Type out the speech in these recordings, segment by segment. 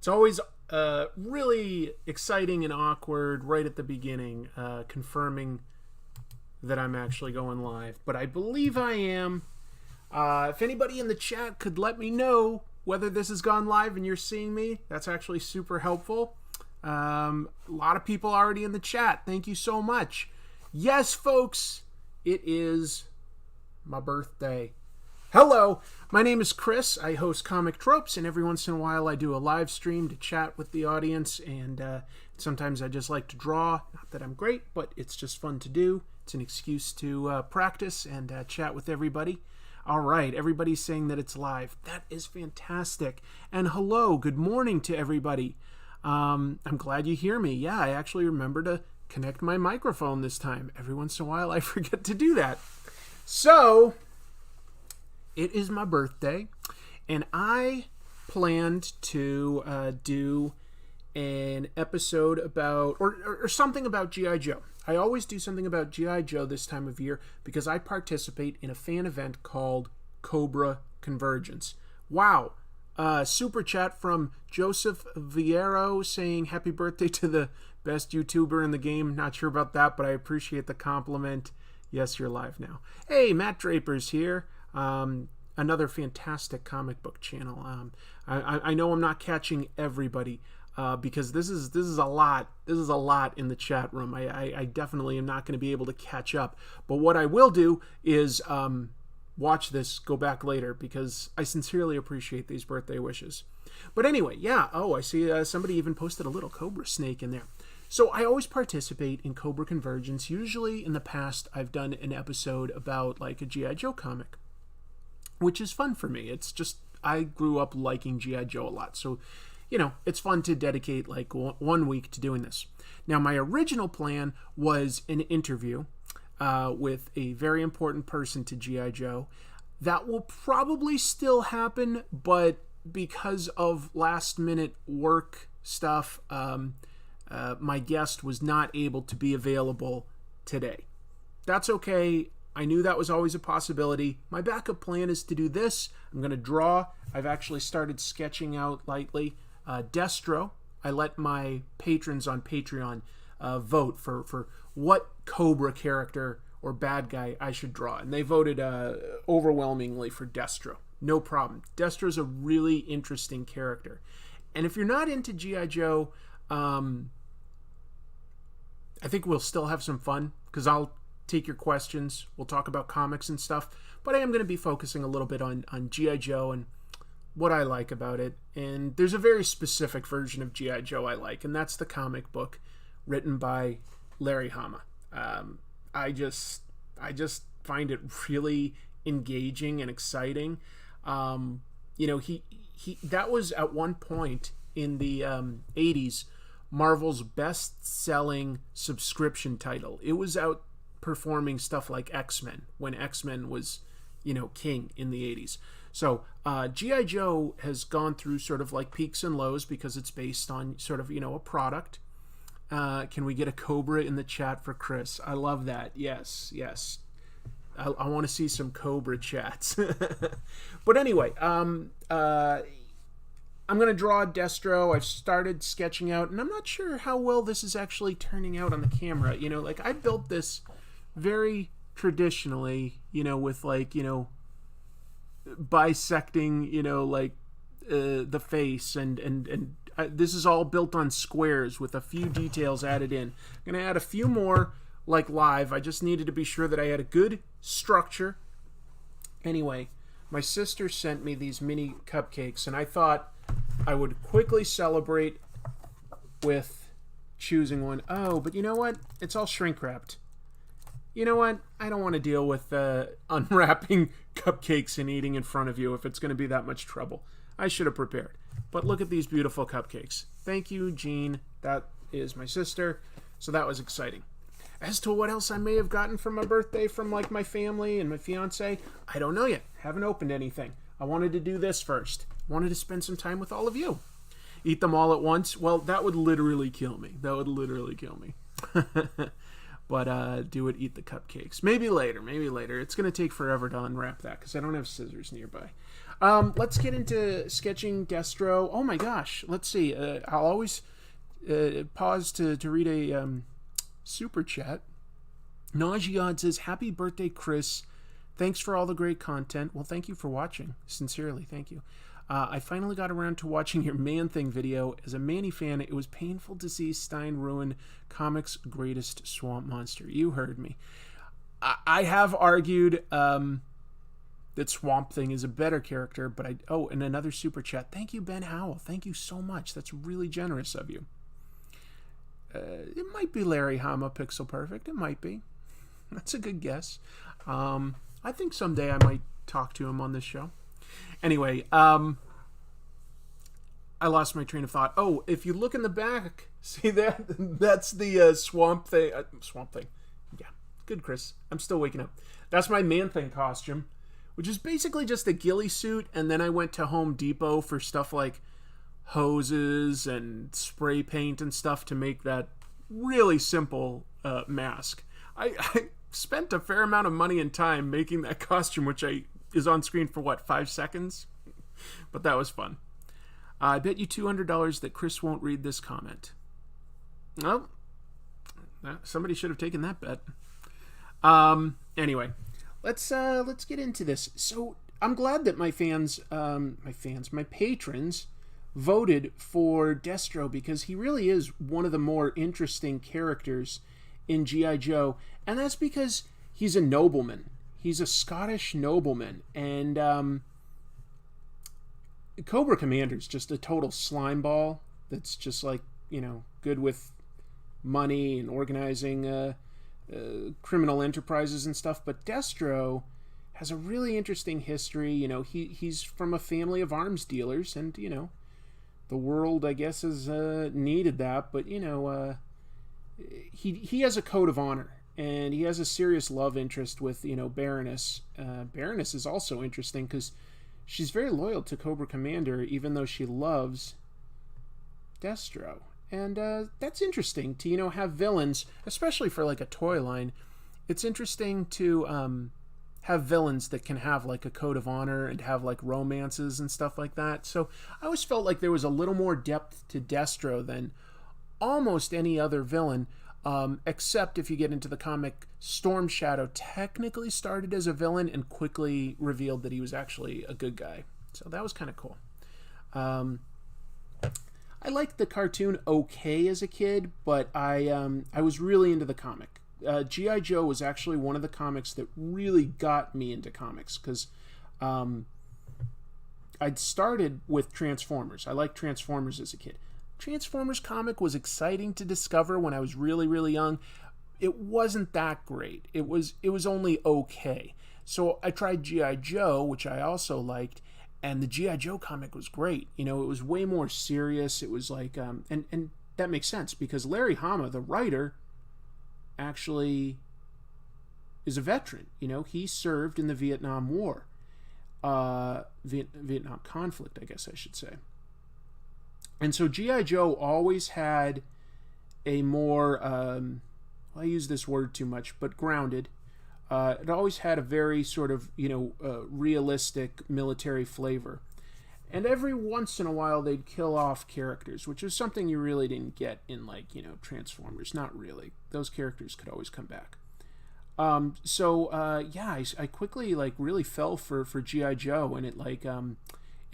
It's always really exciting and awkward right at the beginning, confirming that I'm actually going live. But I believe I am. If anybody in the chat could let me know whether this has gone live and you're seeing me, that's actually super helpful. A lot of people already in the chat. Thank you so much. Yes, folks, it is my birthday. Hello, my name is Chris. I host Comic Tropes, and every once in a while I do a live stream to chat with the audience, and sometimes I just like to draw. Not that I'm great, but it's just fun to do. It's an excuse to practice and chat with everybody. All right, everybody's saying that it's live. That is fantastic. And hello, good morning to everybody. I'm glad you hear me. Yeah, I actually remember to connect my microphone this time. Every once in a while I forget to do that. So, it is my birthday, and I planned to do an episode about, or something about G.I. Joe. I always do something about G.I. Joe this time of year because I participate in a fan event called Cobra Convergence. Wow. Super chat from Joseph Viero saying happy birthday to the best YouTuber in the game. Not sure about that, but I appreciate the compliment. Yes, you're live now. Hey, Matt Draper's here. Another fantastic comic book channel. I know I'm not catching everybody because this is a lot. This is a lot in the chat room. I definitely am not going to be able to catch up. But what I will do is watch this, go back later, because I sincerely appreciate these birthday wishes. But anyway, yeah. Oh, I see somebody even posted a little Cobra snake in there. So I always participate in Cobra Convergence. Usually in the past, I've done an episode about like a G.I. Joe comic, which is fun for me. It's just, I grew up liking G.I. Joe a lot. So, you know, it's fun to dedicate like 1 week to doing this. Now, my original plan was an interview with a very important person to G.I. Joe. That will probably still happen, but because of last minute work stuff, my guest was not able to be available today. That's okay. I knew that was always a possibility. My backup plan is to do this. I'm going to draw. I've actually started sketching out lightly. Destro, I let my patrons on Patreon vote for what Cobra character or bad guy I should draw. And they voted overwhelmingly for Destro. No problem. Destro's a really interesting character. And if you're not into G.I. Joe, I think we'll still have some fun because I'll take your questions. We'll talk about comics and stuff. But I am going to be focusing a little bit on G.I. Joe and what I like about it. And there's a very specific version of G.I. Joe I like, and that's the comic book written by Larry Hama. I just find it really engaging and exciting. You know, he that was at one point in the 80s Marvel's best-selling subscription title. It was outperforming stuff like X-Men when X-Men was, you know, king in the 80s. So G.I. Joe has gone through sort of like peaks and lows because it's based on sort of, you know, a product. Can we get a Cobra in the chat for Chris? I love that. Yes. I want to see some Cobra chats. But anyway, I'm going to draw Destro. I've started sketching out, and I'm not sure how well this is actually turning out on the camera. You know, like I built this very traditionally, you know, with like, you know, bisecting, you know, like the face and this is all built on squares with a few details added in. I'm going to add a few more like live. I just needed to be sure that I had a good structure. Anyway, my sister sent me these mini cupcakes, and I thought I would quickly celebrate with choosing one. Oh, but you know what? It's all shrink wrapped. You know what? I don't want to deal with unwrapping cupcakes and eating in front of you if it's going to be that much trouble. I should have prepared. But look at these beautiful cupcakes. Thank you, Jean. That is my sister. So that was exciting. As to what else I may have gotten for my birthday from like my family and my fiance, I don't know yet. Haven't opened anything. I wanted to do this first. Wanted to spend some time with all of you. Eat them all at once? Well, that would literally kill me. That would literally kill me. But do it, eat the cupcakes. Maybe later. It's going to take forever to unwrap that because I don't have scissors nearby. Let's get into sketching Destro. Oh my gosh. Let's see. I'll always pause to read a super chat. Nauseod says, happy birthday, Chris. Thanks for all the great content. Well, thank you for watching. Sincerely, thank you. I finally got around to watching your Man-Thing video. As a Manny fan, it was painful to see Stein ruin comics' greatest swamp monster. You heard me. I have argued that Swamp Thing is a better character, but and another super chat. Thank you, Ben Howell. Thank you so much. That's really generous of you. It might be Larry Hama Pixel Perfect. It might be. That's a good guess. I think someday I might talk to him on this show. Anyway, I lost my train of thought. Oh, if you look in the back, see that? That's the Swamp Thing. Swamp Thing. Yeah, good, Chris. I'm still waking up. That's my Man-Thing costume, which is basically just a ghillie suit, and then I went to Home Depot for stuff like hoses and spray paint and stuff to make that really simple mask. I spent a fair amount of money and time making that costume, which is on screen for, 5 seconds? But that was fun. I bet you $200 that Chris won't read this comment. Well, somebody should have taken that bet. Anyway, let's get into this. So I'm glad that my patrons voted for Destro, because he really is one of the more interesting characters in G.I. Joe, and that's because he's a nobleman. He's a Scottish nobleman, and Cobra Commander's just a total slime ball that's just good with money and organizing criminal enterprises and stuff. But Destro has a really interesting history. He's from a family of arms dealers, and the world, I guess, has needed that. But he has a code of honor, and he has a serious love interest with Baroness. Baroness is also interesting because she's very loyal to Cobra Commander, even though she loves Destro. And that's interesting to have villains, especially for a toy line. It's interesting to have villains that can have a code of honor and have romances and stuff like that. So I always felt like there was a little more depth to Destro than almost any other villain, except if you get into the comic, Storm Shadow technically started as a villain and quickly revealed that he was actually a good guy. So that was kind of cool. I liked the cartoon okay as a kid, but I was really into the comic. G.I. Joe was actually one of the comics that really got me into comics, because I'd started with Transformers. I liked Transformers as a kid. Transformers comic was exciting to discover when I was really, really young. It wasn't that great. It was only okay. So I tried G.I. Joe, which I also liked, and the G.I. Joe comic was great. It was way more serious. It was and that makes sense, because Larry Hama, the writer, actually is a veteran. He served in the Vietnam War. Vietnam conflict, I guess I should say. And so G.I. Joe always had a more, I use this word too much, but grounded. It always had a very sort of, realistic military flavor. And every once in a while they'd kill off characters, which was something you really didn't get in Transformers. Not really. Those characters could always come back. I quickly really fell for G.I. Joe, and it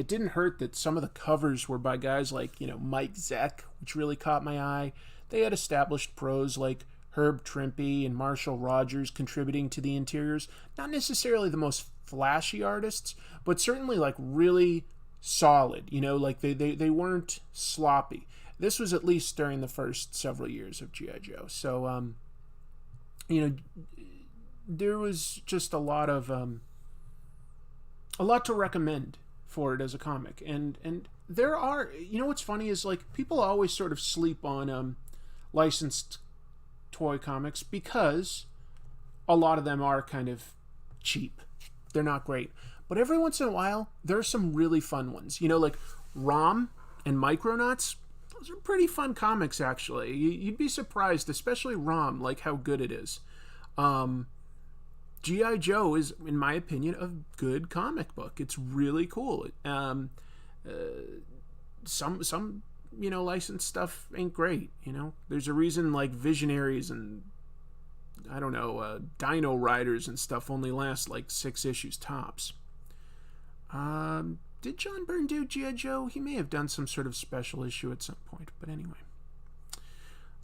didn't hurt that some of the covers were by guys like, Mike Zeck, which really caught my eye. They had established pros like Herb Trimpe and Marshall Rogers contributing to the interiors. Not necessarily the most flashy artists, but certainly really solid. They weren't sloppy. This was at least during the first several years of G.I. Joe. So, there was just a lot to recommend for it as a comic. And there are, what's funny is people always sort of sleep on licensed toy comics, because a lot of them are kind of cheap. They're not great. But every once in a while, there are some really fun ones. Rom and Micronauts. Those are pretty fun comics, actually. You'd be surprised, especially Rom, how good it is. G.I. Joe is, in my opinion, a good comic book. It's really cool. Some licensed stuff ain't great. There's a reason like Visionaries and I don't know, Dino Riders and stuff only last like 6 issues tops. Did John Byrne do G.I. Joe? He may have done some sort of special issue at some point, but anyway.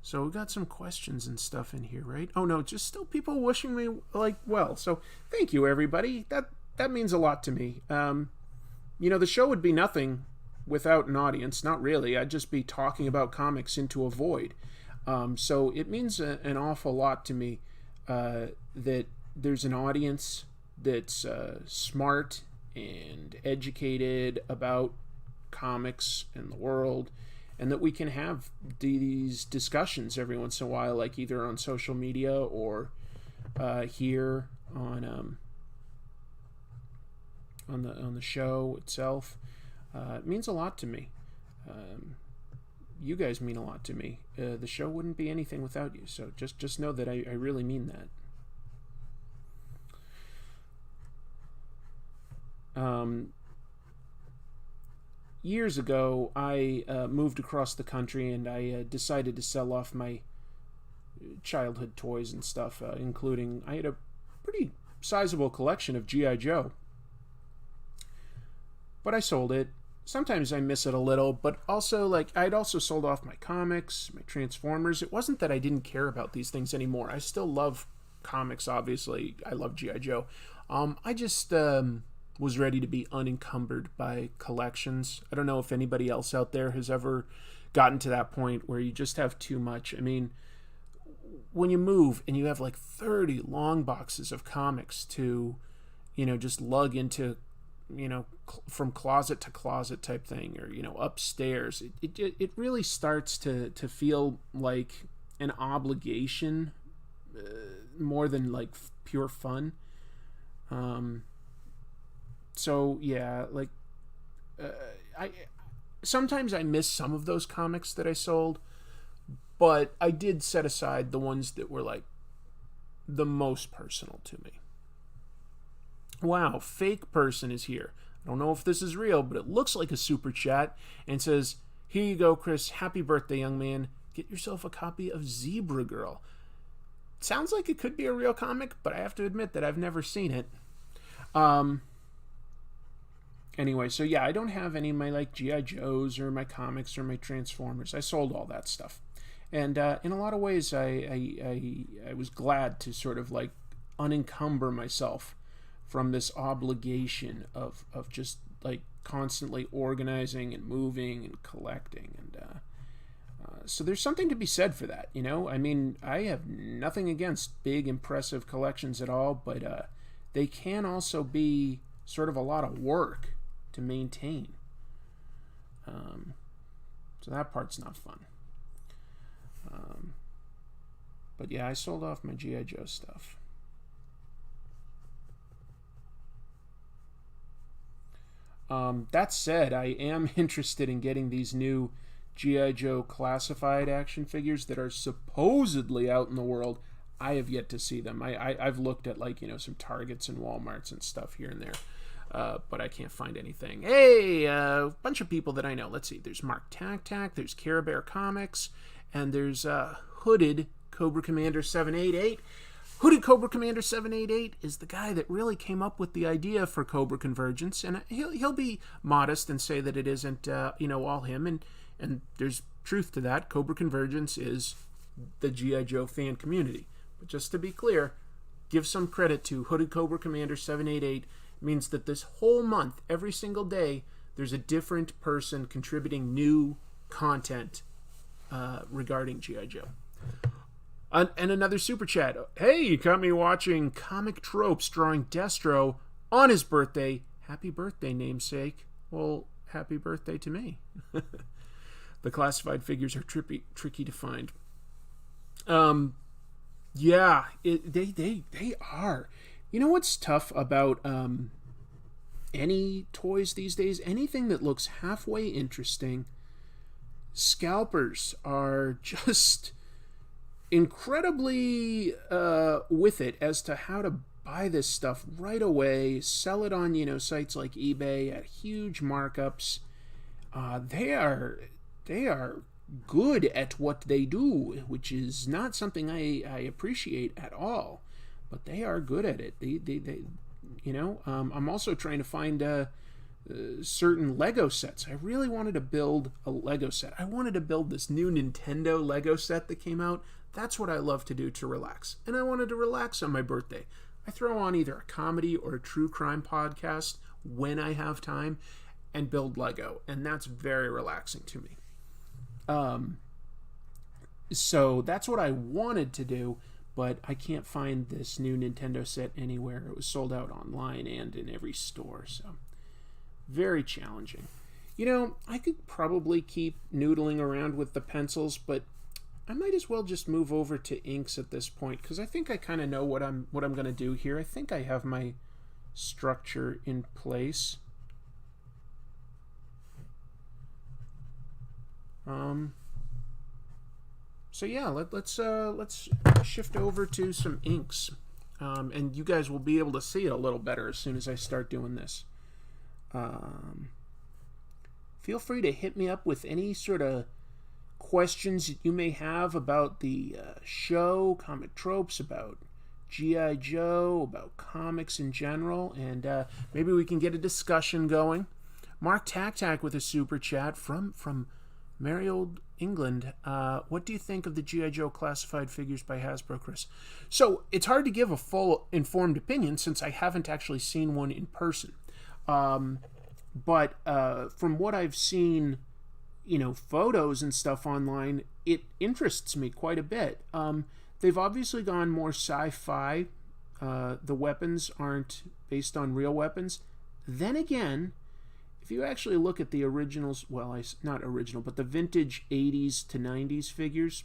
So we got some questions and stuff in here, right? Oh no, just still people wishing me like well. So thank you, everybody. That means a lot to me. The show would be nothing without an audience. Not really. I'd just be talking about comics into a void. So it means an awful lot to me that there's an audience that's smart and educated about comics and the world, and that we can have these discussions every once in a while, like either on social media or here on the show itself. It means a lot to me. You guys mean a lot to me. The show wouldn't be anything without you. So just know that I really mean that. Years ago, I moved across the country, and I decided to sell off my childhood toys and stuff, including I had a pretty sizable collection of G.I. Joe. But I sold it. Sometimes I miss it a little, but also, like, I'd also sold off my comics, my Transformers. It wasn't that I didn't care about these things anymore. I still love comics, obviously. I love G.I. Joe. I just was ready to be unencumbered by collections. I don't know if anybody else out there has ever gotten to that point where you just have too much. I mean, when you move and you have like 30 long boxes of comics to, just lug into, from closet to closet type thing, or, upstairs, it really starts to feel like an obligation more than like pure fun. So yeah, like I sometimes I miss some of those comics that I sold, but I did set aside the ones that were like the most personal to me. Wow, fake person is here. I don't know if this is real, but it looks like a super chat and says, "Here you go, Chris. Happy birthday, young man. Get yourself a copy of Zebra Girl." Sounds like it could be a real comic, but I have to admit that I've never seen it. Anyway, so yeah, I don't have any of my like G.I. Joes or my comics or my Transformers. I sold all that stuff. And in a lot of ways, I was glad to sort of like unencumber myself from this obligation of just like constantly organizing and moving and collecting. And so there's something to be said for that, I mean, I have nothing against big, impressive collections at all, but they can also be sort of a lot of work to maintain. So that part's not fun. But yeah, I sold off my G.I. Joe stuff. That said, I am interested in getting these new G.I. Joe classified action figures that are supposedly out in the world. I have yet to see them. I've looked at like, some Targets and Walmarts and stuff here and there. But I can't find anything. Hey, a bunch of people that I know. Let's see. There's Mark Tac, there's Care Bear Comics, and there's Hooded Cobra Commander 788. Hooded Cobra Commander 788 is the guy that really came up with the idea for Cobra Convergence, and he'll be modest and say that it isn't all him, and there's truth to that. Cobra Convergence is the G.I. Joe fan community. But just to be clear, give some credit to Hooded Cobra Commander 788. Means that this whole month, every single day, there's a different person contributing new content regarding G.I. Joe. And another super chat. Hey, you caught me watching Comic Tropes drawing Destro on his birthday. Happy birthday, namesake. Well, happy birthday to me. The classified figures are tricky to find. Yeah, they are. You know what's tough about any toys these days? Anything that looks halfway interesting, scalpers are just incredibly with it as to how to buy this stuff right away, sell it on, sites like eBay at huge markups. They are good at what they do, which is not something I appreciate at all. But they are good at it. I'm also trying to find certain Lego sets. I really wanted to build a Lego set. I wanted to build this new Nintendo Lego set that came out. That's what I love to do to relax. And I wanted to relax on my birthday. I throw on either a comedy or a true crime podcast when I have time and build Lego. And that's very relaxing to me. So that's what I wanted to do, but I can't find this new Nintendo set anywhere. It was sold out online and in every store, so very challenging. I could probably keep noodling around with the pencils, but I might as well just move over to inks at this point, because I think I kind of know what I'm going to do here. I think I have my structure in place. So yeah, let's shift over to some inks, and you guys will be able to see it a little better as soon as I start doing this. Feel free to hit me up with any sort of questions that you may have about the show, comic tropes, about G.I. Joe, about comics in general, and maybe we can get a discussion going. Mark Tac with a super chat from merry old England. What do you think of the G.I. Joe classified figures by Hasbro, Chris? So it's hard to give a full informed opinion since I haven't actually seen one in person. But from what I've seen, photos and stuff online, it interests me quite a bit. They've obviously gone more sci-fi. The weapons aren't based on real weapons. Then again, if you actually look at the originals, well, not original, but the vintage 80s to 90s figures,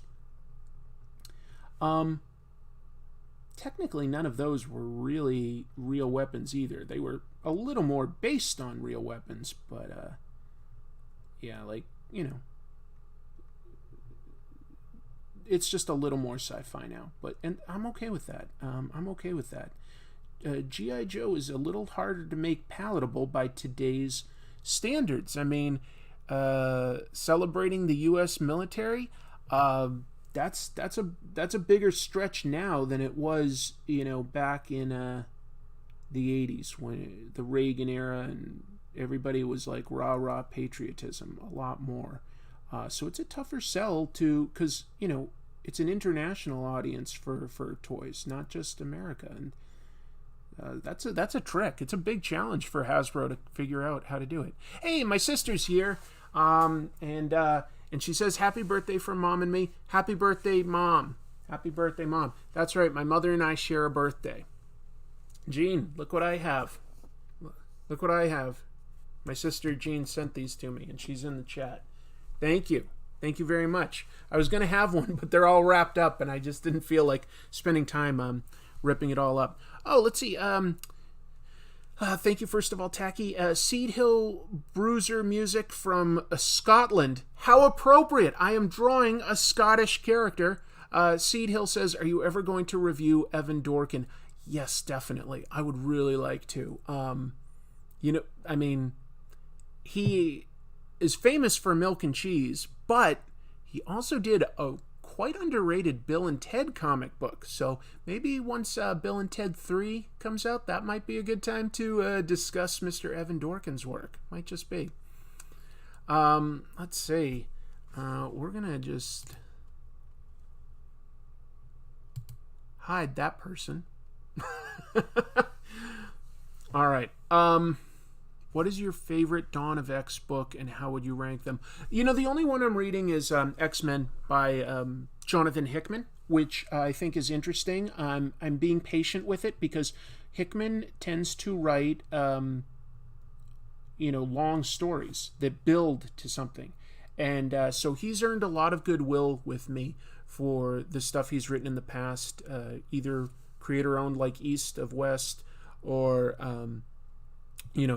technically none of those were really real weapons either. They were a little more based on real weapons, but yeah, it's just a little more sci-fi now. And I'm okay with that. G.I. Joe is a little harder to make palatable by today's standards. I mean, celebrating the U.S. military, that's a bigger stretch now than it was, back in the 80s, when the Reagan era, and everybody was like rah patriotism a lot more. So it's a tougher sell because it's an international audience for toys, not just America, and that's a trick. It's a big challenge for Hasbro to figure out how to do it. Hey, my sister's here, and she says happy birthday from Mom and me. Happy birthday, Mom. Happy birthday, Mom. That's right. My mother and I share a birthday. Jean, look what I have. Look what I have. My sister Jean sent these to me, and she's in the chat. Thank you. Thank you very much. I was going to have one, but they're all wrapped up, and I just didn't feel like spending time ripping it all up. Oh, let's see. Thank you, first of all, Tacky. Seed Hill Bruiser music from Scotland. How appropriate. I am drawing a Scottish character. Seed Hill says, are you ever going to review Evan Dorkin? Yes, definitely. I would really like to. He is famous for Milk and Cheese, but he also did a quite underrated Bill and Ted comic book. So maybe once Bill and Ted 3 comes out, that might be a good time to discuss Mr. Evan Dorkin's work. Might just be. Let's see. We're going to just hide that person. All right. What is your favorite Dawn of X book, and how would you rank them? The only one I'm reading is X-Men by Jonathan Hickman, which I think is interesting. I'm being patient with it because Hickman tends to write, long stories that build to something. And so he's earned a lot of goodwill with me for the stuff he's written in the past, either creator-owned like East of West, or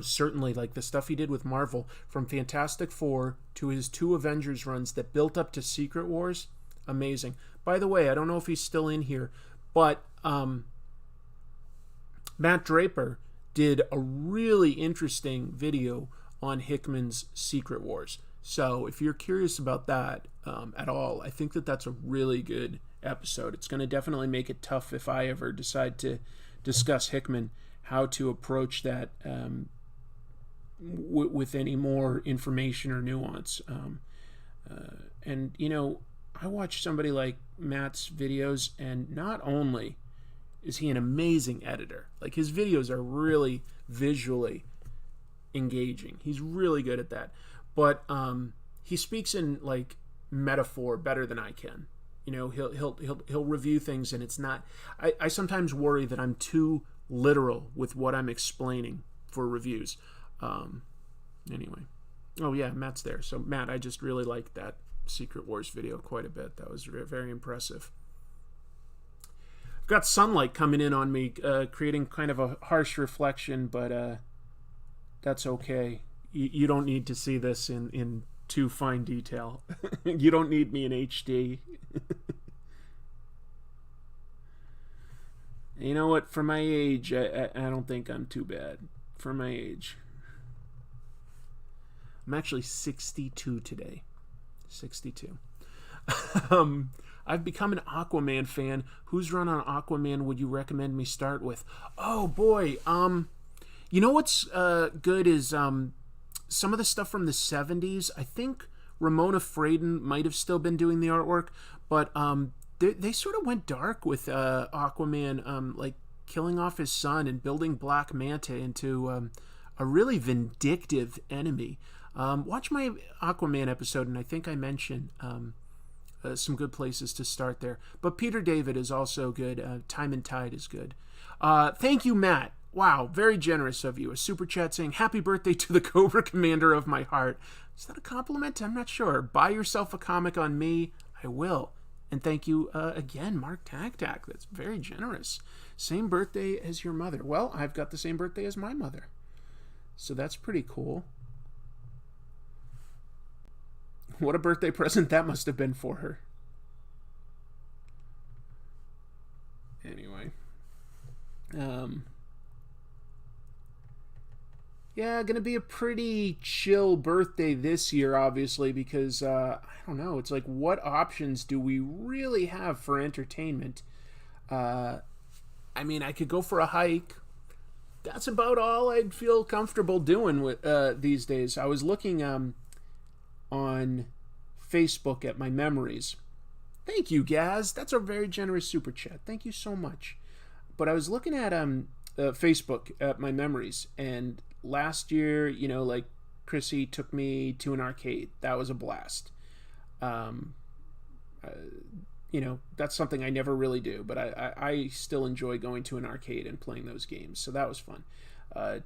certainly like the stuff he did with Marvel, from Fantastic Four to his 2 Avengers runs that built up to Secret Wars. Amazing. By the way, I don't know if he's still in here, but Matt Draper did a really interesting video on Hickman's Secret Wars. So if you're curious about that at all, I think that that's a really good episode. It's going to definitely make it tough if I ever decide to discuss Hickman, how to approach that with any more information or nuance. And, you know, I watch somebody like Matt's videos, and not only is he an amazing editor, like his videos are really visually engaging. He's really good at that. But he speaks in like metaphor better than I can. You know, he'll review things, and it's not. I sometimes worry that I'm too literal with what I'm explaining for reviews. Anyway, oh yeah, Matt's there. So Matt, I just really liked that Secret Wars video quite a bit. That was very impressive. I've got sunlight coming in on me, creating kind of a harsh reflection, but that's okay. You don't need to see this in too fine detail. You don't need me in HD. You know what? For my age, I don't think I'm too bad. For my age. I'm actually 62 today. 62. I've become an Aquaman fan. Whose run on Aquaman would you recommend me start with? Oh boy. You know what's good is some of the stuff from the 70s. I think Ramona Fradon might have still been doing the artwork, but they sort of went dark with Aquaman, like killing off his son and building Black Manta into a really vindictive enemy. Watch my Aquaman episode, and I think I mentioned some good places to start there. But Peter David is also good. Time and Tide is good. Thank you, Matt. Wow, very generous of you. A super chat saying, happy birthday to the Cobra Commander of my heart. Is that a compliment? I'm not sure. Buy yourself a comic on me. I will. And thank you again, Mark Tac. That's very generous. Same birthday as your mother. Well, I've got the same birthday as my mother. So that's pretty cool. What a birthday present that must have been for her. Anyway. Yeah, gonna be a pretty chill birthday this year, obviously, because, I don't know, it's like, what options do we really have for entertainment? I mean, I could go for a hike. That's about all I'd feel comfortable doing with these days. I was looking on Facebook at my memories. Thank you, Gaz. That's a very generous super chat. Thank you so much. But I was looking at Facebook at my memories, and last year, you know, like Chrissy took me to an arcade. That was a blast. You know, that's something I never really do, but I still enjoy going to an arcade and playing those games. So that was fun.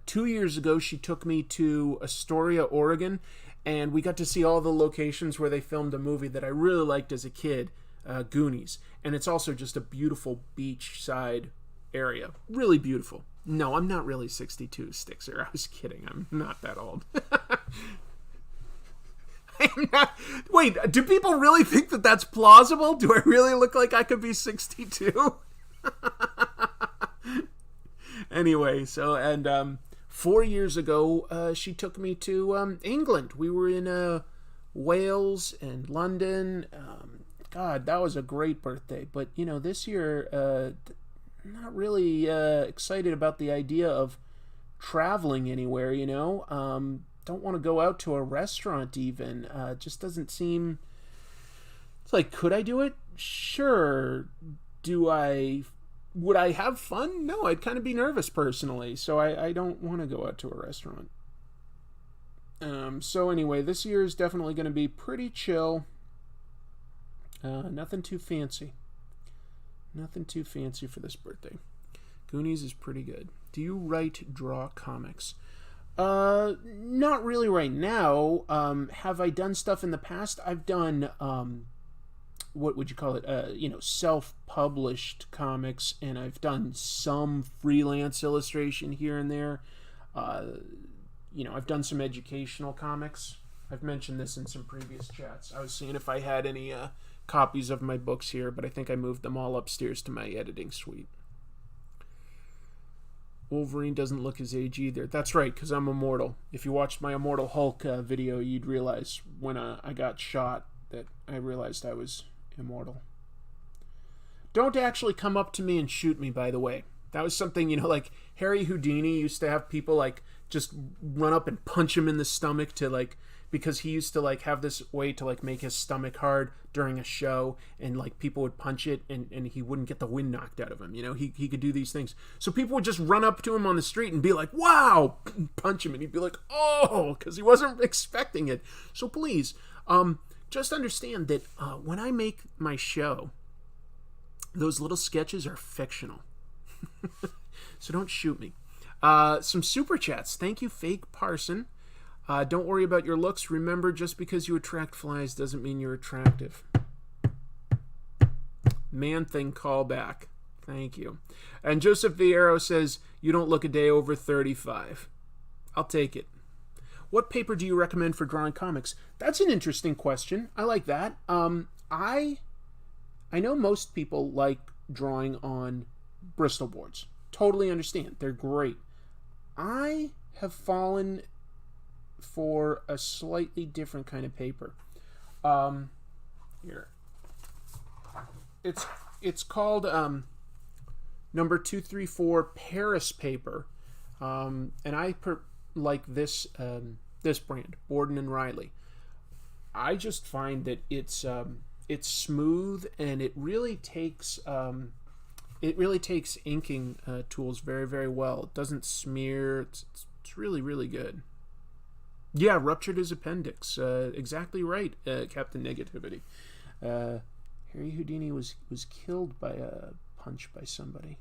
2 years ago, she took me to Astoria, Oregon, and we got to see all the locations where they filmed a movie that I really liked as a kid, Goonies. And it's also just a beautiful beachside area. Really beautiful. No, I'm not really 62, Stixer. I was kidding. I'm not that old. I'm not... Wait, do people really think that that's plausible? Do I really look like I could be 62? Anyway, so, and 4 years ago, she took me to England. We were in Wales and London. God, that was a great birthday. But, you know, this year... not really excited about the idea of traveling anywhere, you know. Don't want to go out to a restaurant even. Just doesn't seem... It's like, could I do it? Sure. Would I have fun? No, I'd kind of be nervous personally, so I don't want to go out to a restaurant. So anyway, this year is definitely going to be pretty chill. Nothing too fancy. Nothing too fancy for this birthday. Goonies is pretty good. Do you draw comics? Not really right now. Have I done stuff in the past? I've done, what would you call it? You know, self-published comics, and I've done some freelance illustration here and there. You know, I've done some educational comics. I've mentioned this in some previous chats. I was seeing if I had any, copies of my books here, but I think I moved them all upstairs to my editing suite. Wolverine doesn't look his age either. That's right, because I'm immortal. If you watched my Immortal Hulk video, you'd realize when I got shot that I realized I was immortal. Don't actually come up to me and shoot me, by the way. That was something, like Harry Houdini used to have people like just run up and punch him in the stomach to like, because he used to like have this way to like make his stomach hard during a show, and like people would punch it and he wouldn't get the wind knocked out of him. He could do these things. So people would just run up to him on the street and be like, wow, punch him. And he'd be like, oh, because he wasn't expecting it. So please, just understand that when I make my show, those little sketches are fictional. So don't shoot me. Some super chats. Thank you, Fake Parson. Don't worry about your looks. Remember, just because you attract flies doesn't mean you're attractive. Man thing callback. Thank you. And Joseph Vieiro says, you don't look a day over 35. I'll take it. What paper do you recommend for drawing comics? That's an interesting question. I like that. I know most people like drawing on Bristol boards. Totally understand. They're great. I have fallen for a slightly different kind of paper. Here. It's called number 234 Paris paper. And I like this this brand, Borden and Riley. I just find that it's smooth, and it really takes inking tools very, very well. It doesn't smear. It's really, really good. Yeah, ruptured his appendix. Exactly right, Captain Negativity. Harry Houdini was killed by a punch by somebody.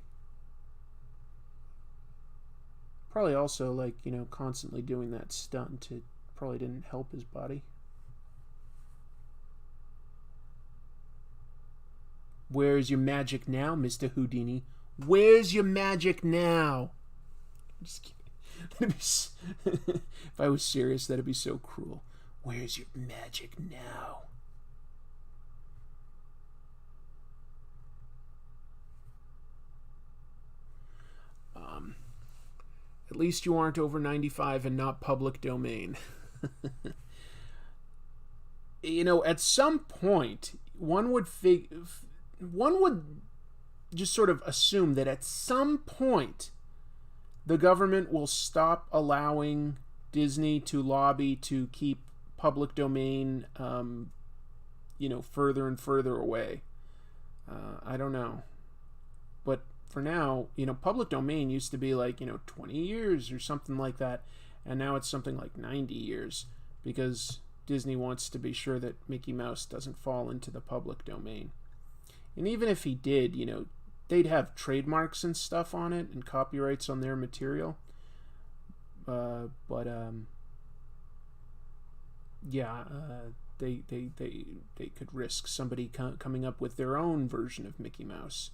Probably also, like, constantly doing that stunt. It probably didn't help his body. Where's your magic now, Mr. Houdini? Where's your magic now? I'm just kidding. If I was serious, that'd be so cruel. Where's your magic now? At least you aren't over 95 and not public domain. At some point, one would just sort of assume that at some point the government will stop allowing Disney to lobby to keep public domain further and further away. I don't know, but for now, public domain used to be like 20 years or something like that, and now it's something like 90 years because Disney wants to be sure that Mickey Mouse doesn't fall into the public domain. And even if he did, they'd have trademarks and stuff on it and copyrights on their material. They could risk somebody coming up with their own version of Mickey Mouse.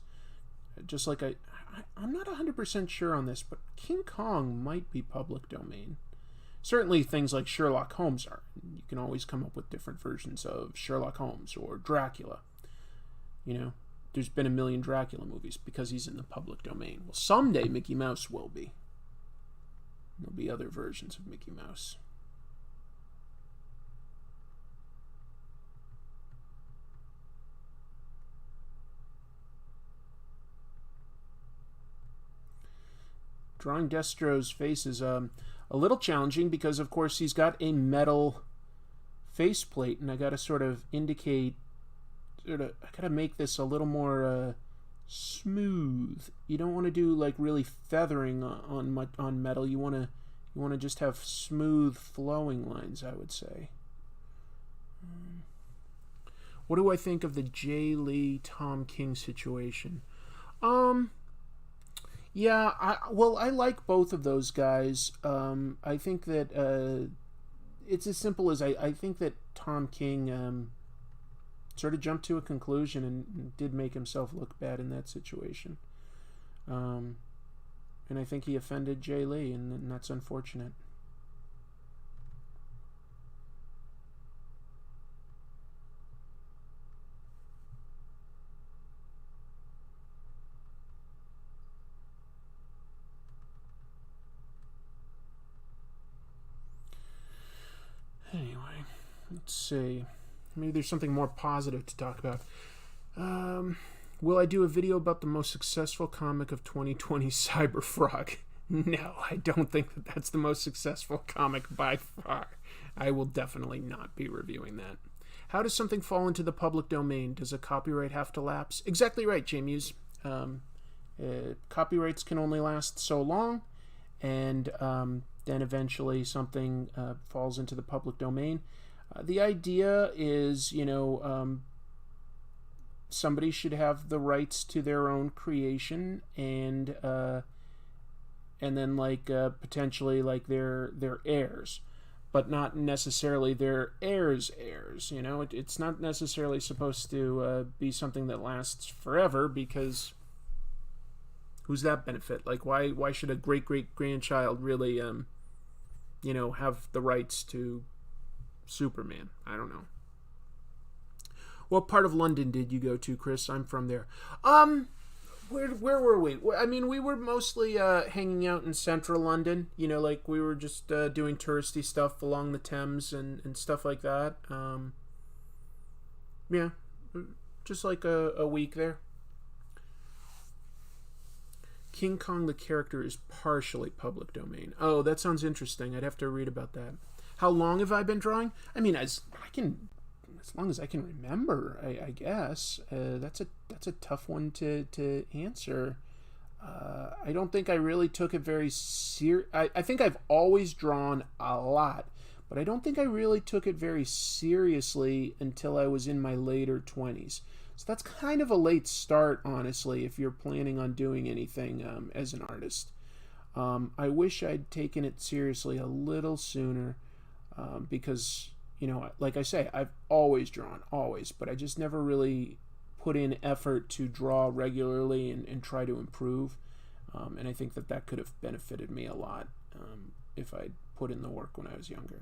Just like I'm not 100% sure on this, but King Kong might be public domain. Certainly things like Sherlock Holmes are. You can always come up with different versions of Sherlock Holmes or Dracula. There's been a million Dracula movies because he's in the public domain. Well, someday Mickey Mouse will be. There'll be other versions of Mickey Mouse. Drawing Destro's face is a little challenging because, of course, he's got a metal faceplate, and I got to sort of indicate, I got to make this a little more smooth. You don't want to do like really feathering on metal. You want to just have smooth flowing lines, I would say. What do I think of the Jay Lee Tom King situation? Yeah, I like both of those guys. I think that it's as simple as I think that Tom King sort of jumped to a conclusion and did make himself look bad in that situation. And I think he offended Jay Lee, and that's unfortunate. let's see. Maybe there's something more positive to talk about. Will I do a video about the most successful comic of 2020, Cyberfrog? No, I don't think that that's the most successful comic by far. I will definitely not be reviewing that. How does something fall into the public domain? Does a copyright have to lapse? Exactly right, James. Copyrights can only last so long, and then eventually something falls into the public domain. The idea is, somebody should have the rights to their own creation, and then potentially their heirs, but not necessarily their heirs' heirs. It's not necessarily supposed to be something that lasts forever, because who's that benefit? Why should a great-great-grandchild really have the rights to Superman? I don't know. What part of London did you go to, Chris? I'm from there. Where were we? I mean, we were mostly hanging out in central London. We were just doing touristy stuff along the Thames and stuff like that. Yeah, just like a week there. King Kong the character is partially public domain. Oh, that sounds interesting. I'd have to read about that. How long have I been drawing? I mean, as long as I can remember, I guess. That's a tough one to answer. I don't think I really took it very I think I've always drawn a lot, but I don't think I really took it very seriously until I was in my later 20s. So that's kind of a late start, honestly, if you're planning on doing anything as an artist. I wish I'd taken it seriously a little sooner, because, like I say, I've always drawn, but I just never really put in effort to draw regularly and try to improve. And I think that could have benefited me a lot if I'd put in the work when I was younger.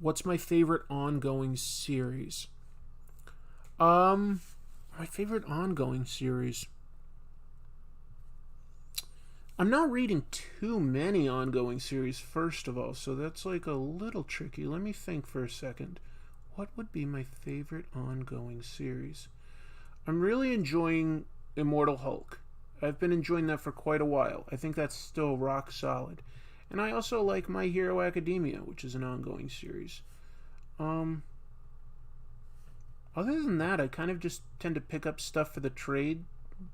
What's my favorite ongoing series? My favorite ongoing series. I'm not reading too many ongoing series, first of all, so that's a little tricky. Let me think for a second. What would be my favorite ongoing series? I'm really enjoying Immortal Hulk. I've been enjoying that for quite a while. I think that's still rock solid. And I also like My Hero Academia, which is an ongoing series. Other than that, I kind of just tend to pick up stuff for the trade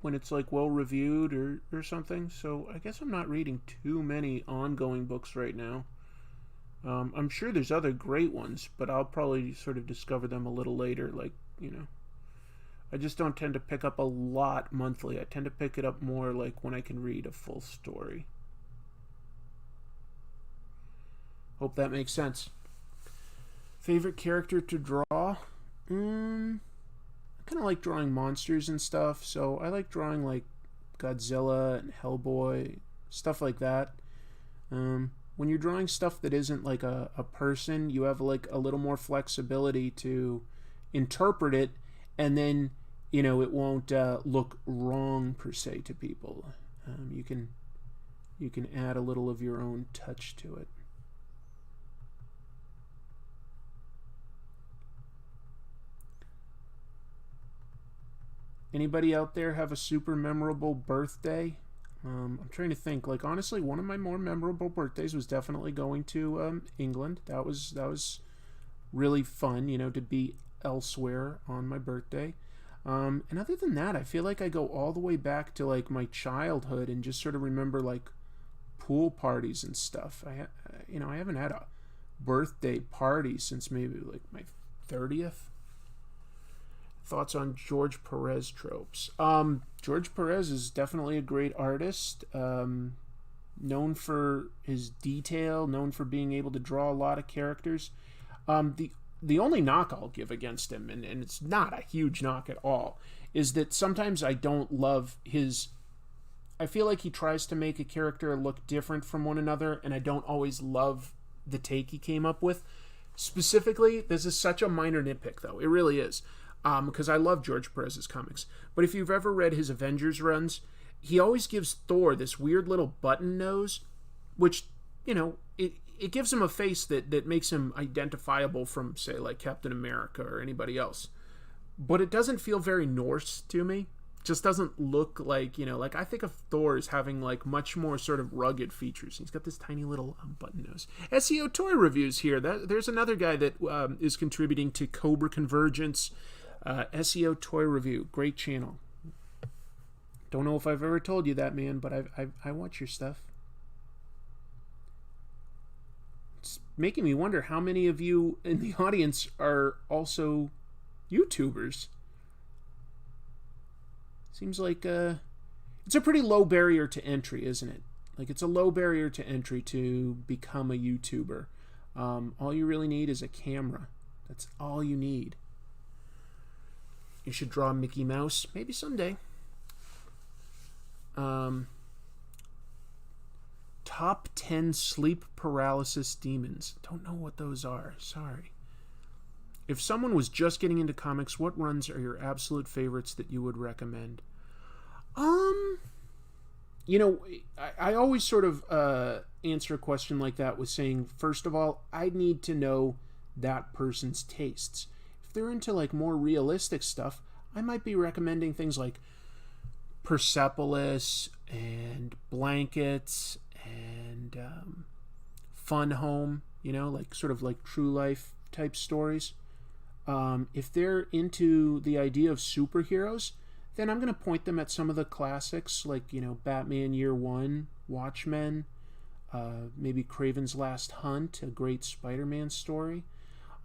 when it's well reviewed or something. So I guess I'm not reading too many ongoing books right now. I'm sure there's other great ones, but I'll probably sort of discover them a little later. I just don't tend to pick up a lot monthly. I tend to pick it up more when I can read a full story. Hope that makes sense. Favorite character to draw? I kind of like drawing monsters and stuff, so I like drawing Godzilla and Hellboy, stuff like that. When you're drawing stuff that isn't a person, you have a little more flexibility to interpret it, and then it won't look wrong per se to people. You can add a little of your own touch to it. Anybody out there have a super memorable birthday? I'm trying to think. Honestly, one of my more memorable birthdays was definitely going to England. That was really fun, to be elsewhere on my birthday. And other than that, I feel like I go all the way back to my childhood and just sort of remember pool parties and stuff. I haven't had a birthday party since maybe my 30th. Thoughts on George Perez tropes? George Perez is definitely a great artist, known for his detail, known for being able to draw a lot of characters. The only knock I'll give against him, and it's not a huge knock at all, is that sometimes I don't love his... I feel like he tries to make a character look different from one another, and I don't always love the take he came up with. Specifically, this is such a minor nitpick, though. It really is. because I love George Perez's comics. But if you've ever read his Avengers runs, he always gives Thor this weird little button nose, which, it gives him a face that makes him identifiable from, say, like Captain America or anybody else. But it doesn't feel very Norse to me. Just doesn't look like, like I think of Thor as having like much more sort of rugged features. He's got this tiny little button nose. SEO Toy Reviews here. There's another guy that is contributing to Cobra Convergence. SEO Toy Review. Great channel. Don't know if I've ever told you that, man, but I watch your stuff. It's making me wonder how many of you in the audience are also YouTubers. Seems like it's a pretty low barrier to entry, isn't it? Like, it's a low barrier to entry to become a YouTuber. All you really need is a camera. That's all you need. You should draw Mickey Mouse. Maybe someday. Top 10 sleep paralysis demons. Don't know what those are. Sorry. If someone was just getting into comics, what runs are your absolute favorites that you would recommend? I always sort of answer a question like that with saying, first of all, I need to know that person's tastes. If they're into like more realistic stuff, I might be recommending things like Persepolis and Blankets and Fun Home, like sort of like true life type stories. If they're into the idea of superheroes, then I'm going to point them at some of the classics like, Batman Year One, Watchmen, maybe Kraven's Last Hunt, a great Spider-Man story.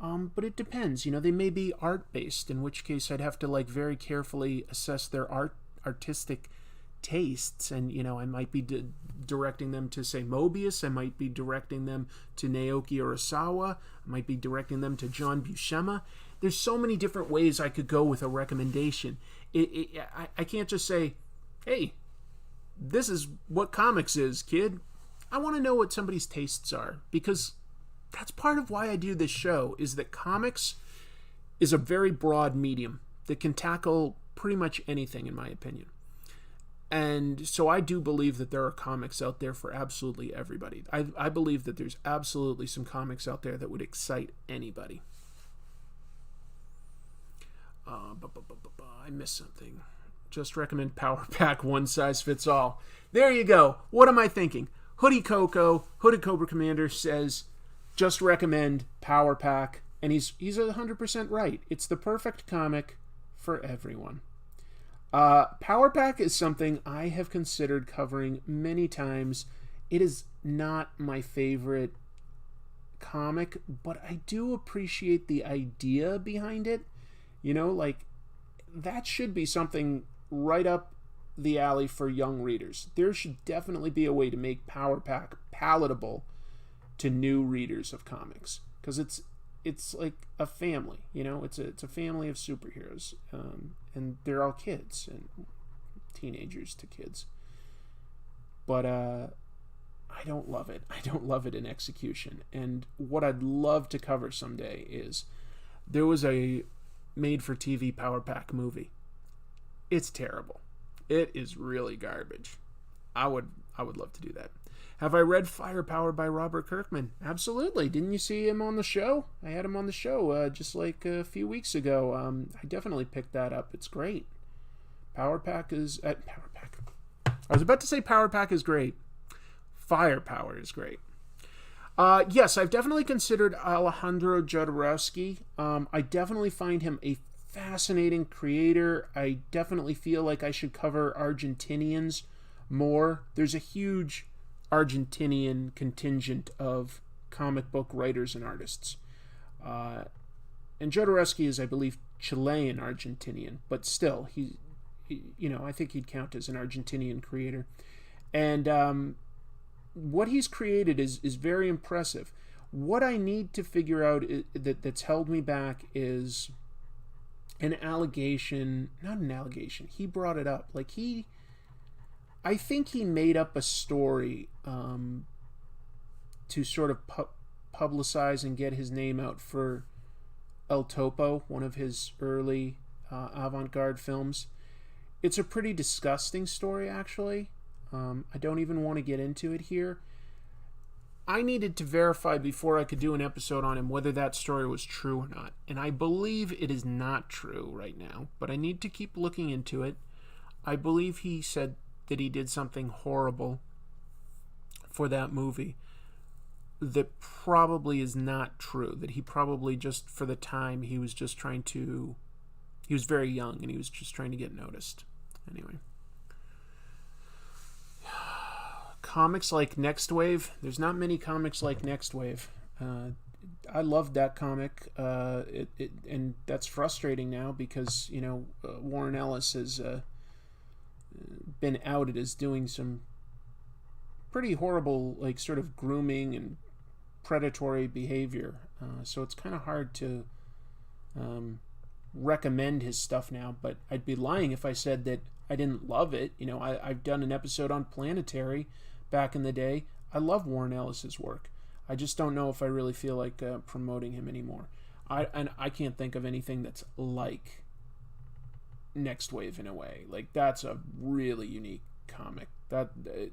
But it depends. They may be art-based, in which case I'd have to like very carefully assess their artistic tastes, and I might be directing them to, say, Mobius. I might be directing them to Naoki Urasawa. I might be directing them to John Buscema. There's so many different ways I could go with a recommendation. I can't just say, hey, this is what comics is, kid. I want to know what somebody's tastes are, because that's part of why I do this show, is that comics is a very broad medium that can tackle pretty much anything, in my opinion. And so I do believe that there are comics out there for absolutely everybody. I believe that there's absolutely some comics out there that would excite anybody. I missed something. Just recommend Power Pack, one size fits all. There you go. What am I thinking? Hoodie Coco, Hooded Cobra Commander says, just recommend Power Pack. And he's 100% right. It's the perfect comic for everyone. Power Pack is something I have considered covering many times. It is not my favorite comic, but I do appreciate the idea behind it. That should be something right up the alley for young readers. There should definitely be a way to make Power Pack palatable to new readers of comics, because it's like a family, it's a family of superheroes, and they're all kids and teenagers to kids. But I don't love it. I don't love it in execution. And what I'd love to cover someday is, there was a made-for-TV Power Pack movie. It's terrible. It is really garbage. I would love to do that. Have I read Firepower by Robert Kirkman? Absolutely. Didn't you see him on the show? I had him on the show just like a few weeks ago. I definitely picked that up. It's great. Power Pack is... Power Pack. I was about to say Power Pack is great. Firepower is great. Yes, I've definitely considered Alejandro Jodorowsky. I definitely find him a fascinating creator. I definitely feel like I should cover Argentinians more. There's a huge Argentinian contingent of comic book writers and artists. And Jodorowsky is, I believe, Chilean Argentinian, but still, I think he'd count as an Argentinian creator. And what he's created is very impressive. What I need to figure out that's held me back is an allegation. Not an allegation. He brought it up. I think he made up a story to sort of publicize and get his name out for El Topo, one of his early avant-garde films. It's a pretty disgusting story, actually. I don't even want to get into it here. I needed to verify before I could do an episode on him whether that story was true or not. And I believe it is not true right now, but I need to keep looking into it. I believe he said that he did something horrible for that movie that probably is not true. That he probably just, for the time, he was just trying to... He was very young and he was just trying to get noticed. Anyway. Comics like Next Wave. There's not many comics like Next Wave. I loved that comic. And that's frustrating now because, Warren Ellis has been outed as doing some pretty horrible, sort of grooming and predatory behavior. So it's kind of hard to recommend his stuff now, but I'd be lying if I said that I didn't love it. I've done an episode on Planetary back in the day. I love Warren Ellis's work. I just don't know if I really feel like promoting him anymore. I can't think of anything that's like Next Wave in a way. That's a really unique comic. That's a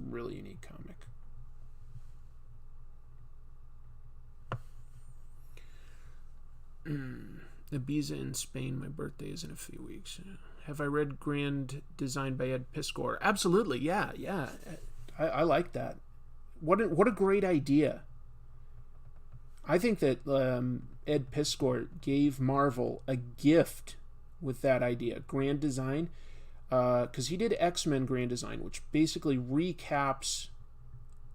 really unique comic. Ibiza in Spain. My birthday is in a few weeks. Have I read Grand Design by Ed Piskor? Absolutely, yeah. I like that. What a great idea. I think that Ed Piskor gave Marvel a gift with that idea. Grand Design, because he did X-Men Grand Design, which basically recaps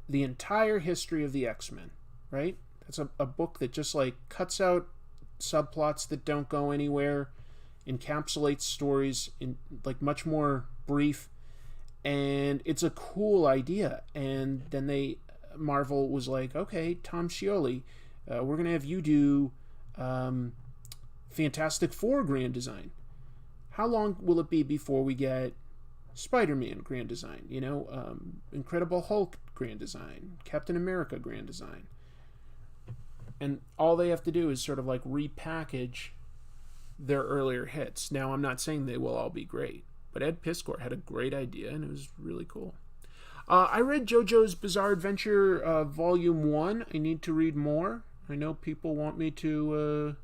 the entire history of the X-Men, right? That's a book that just cuts out subplots that don't go anywhere, encapsulates stories in much more brief, and it's a cool idea. And then Marvel was like, okay, Tom Scioli, we're gonna have you do Fantastic Four Grand Design. How long will it be before we get Spider-Man Grand Design? Incredible Hulk Grand Design, Captain America Grand Design. And all they have to do is sort of repackage their earlier hits. Now, I'm not saying they will all be great, but Ed Piskor had a great idea, and it was really cool. I read Jojo's Bizarre Adventure Volume 1. I need to read more. I know people want me to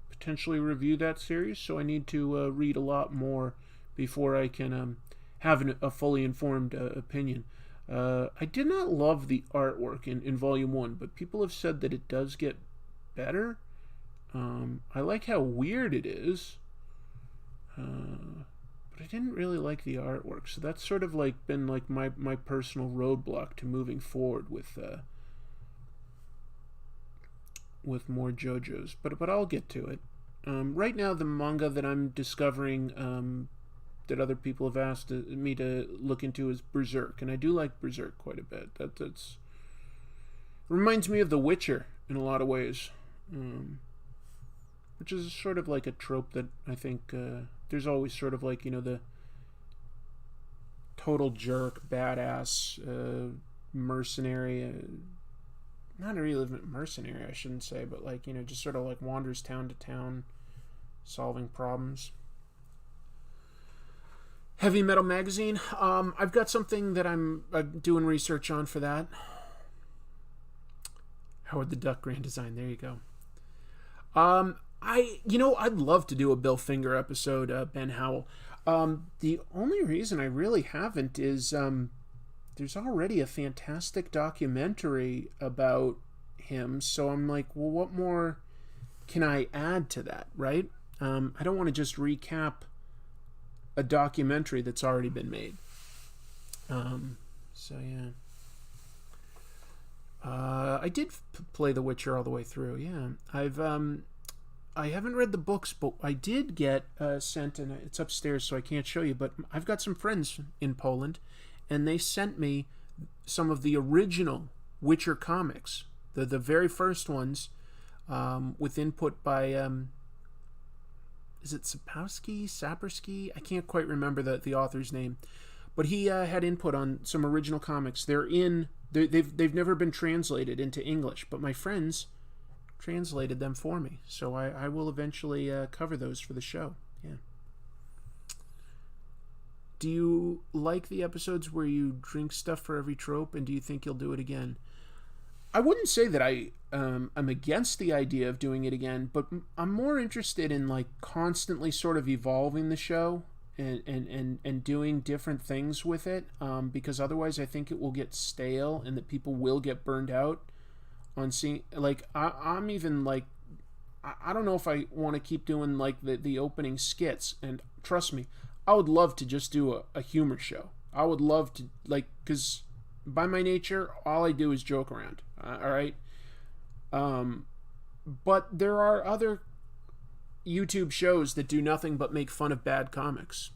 potentially review that series, so I need to read a lot more before I can have a fully informed opinion. I did not love the artwork in Volume 1, but people have said that it does get better. I like how weird it is, but I didn't really like the artwork. So that's sort of been my personal roadblock to moving forward with more JoJo's. But I'll get to it. Right now, the manga that I'm discovering that other people have asked me to look into is Berserk, and I do like Berserk quite a bit. That's reminds me of The Witcher in a lot of ways, which is sort of like a trope that I think there's always sort of the total jerk, badass, mercenary, not really mercenary, I shouldn't say, but just sort of wanders town to town, solving problems. Heavy Metal Magazine. I've got something that I'm doing research on for that. Howard the Duck Grand Design. There you go. I'd love to do a Bill Finger episode, Ben Howell. The only reason I really haven't is there's already a fantastic documentary about him, so I'm well, what more can I add to that, right? I don't want to just recap a documentary that's already been made. So yeah. I did play The Witcher all the way through. Yeah, I haven't read the books, but I did get sent, and it's upstairs, so I can't show you. But I've got some friends in Poland, and they sent me some of the original Witcher comics, the very first ones, with input by. Is it Sapersky? I can't quite remember the author's name, but he had input on some original comics. They've never been translated into English, but my friends translated them for me. So I will eventually cover those for the show. Yeah. Do you like the episodes where you drink stuff for every trope, and do you think you'll do it again? I wouldn't say that I'm against the idea of doing it again, but I'm more interested in like constantly sort of evolving the show and doing different things with it, because otherwise I think it will get stale and that people will get burned out on seeing, like, I'm even like, I don't know if I want to keep doing like the opening skits, and trust me, I would love to just do a humor show. I would love to, like, because by my nature, all I do is joke around. All right. But there are other YouTube shows that do nothing but make fun of bad comics.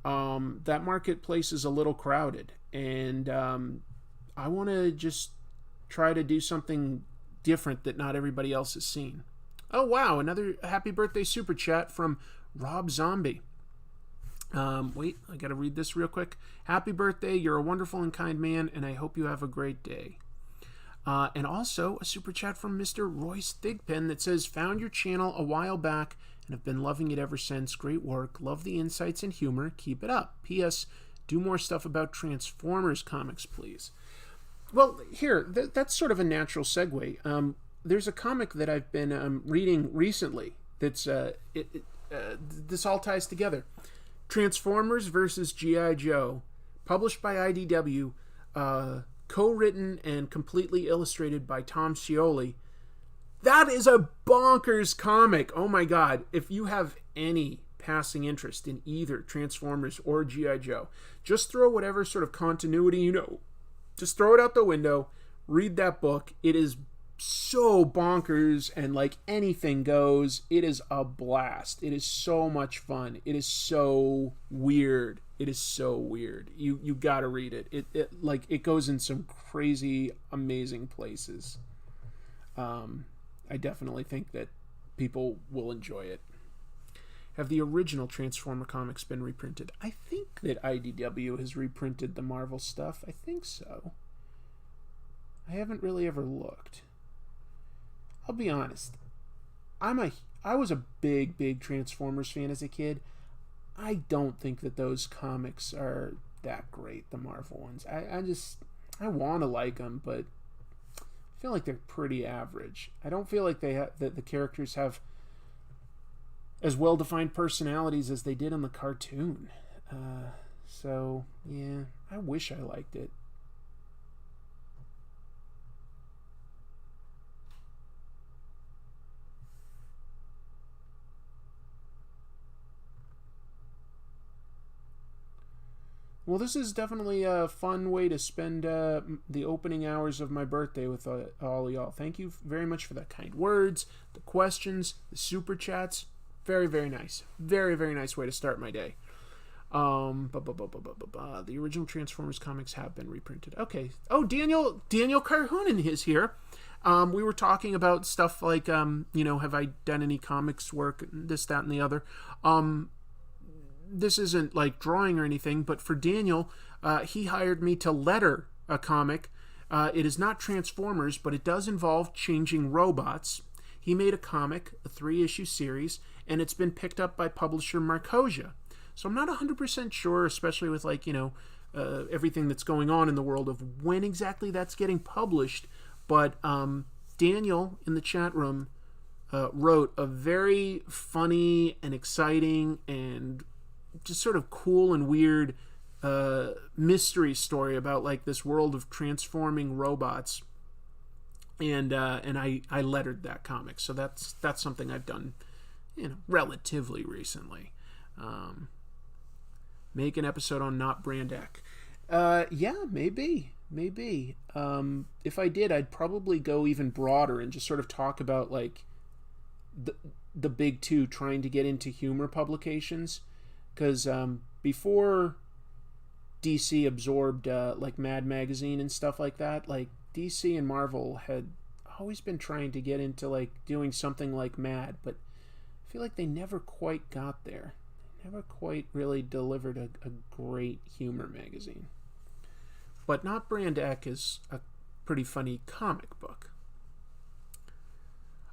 That marketplace is a little crowded, and I want to just try to do something different that not everybody else has seen. Oh, wow. Another happy birthday super chat from Rob Zombie. Wait, I gotta read this real quick. Happy birthday, you're a wonderful and kind man, and I hope you have a great day. And also a super chat from Mr. Royce Thigpen that says, found your channel a while back and have been loving it ever since. Great work. Love the insights and humor. Keep it up. P.S. Do more stuff about Transformers comics, please. Well, here, that's sort of a natural segue. There's a comic that I've been reading recently that's, this all ties together. Transformers versus G.I. Joe, published by IDW, co-written and completely illustrated by Tom Scioli. That is a bonkers comic. Oh my god. If you have any passing interest in either Transformers or G.I. Joe, just throw whatever sort of continuity you know. Just throw it out the window, read that book. It is so bonkers and like anything goes. It is a blast. It is so much fun. It is so weird. It is so weird. You gotta read it. It goes in some crazy, amazing places. I definitely think that people will enjoy it. Have the original Transformer comics been reprinted? I think that IDW has reprinted the Marvel stuff. I think so. I haven't really ever looked. I'll be honest. I was a big Transformers fan as a kid. I don't think that those comics are that great, the Marvel ones. I want to like them, but I feel like they're pretty average. I don't feel like that the characters have as well-defined personalities as they did in the cartoon. So, yeah, I wish I liked it. Well, this is definitely a fun way to spend the opening hours of my birthday with all of y'all. Thank you very much for the kind words, the questions, the super chats. Very, very nice. Very, very nice way to start my day. The original Transformers comics have been reprinted. Okay. Oh, Daniel Carhoonan is here. We were talking about stuff like, have I done any comics work, this, that, and the other. This isn't like drawing or anything, but for Daniel, he hired me to letter a comic. It is not Transformers, but it does involve changing robots. He made a comic, a 3-issue series, and it's been picked up by publisher Marcosia. So I'm not 100% sure, especially with everything that's going on in the world, of when exactly that's getting published. But Daniel in the chat room wrote a very funny and exciting and just sort of cool and weird mystery story about like this world of transforming robots, and I lettered that comic. So that's something I've done, relatively recently. Make an episode on Not Brand Ec. Yeah, maybe. If I did, I'd probably go even broader and just sort of talk about like the big two trying to get into humor publications. Because before DC absorbed like Mad Magazine and stuff like that, like DC and Marvel had always been trying to get into like doing something like Mad, but I feel like they never quite got there. Never quite really delivered a great humor magazine. But Not Brand Ec is a pretty funny comic book.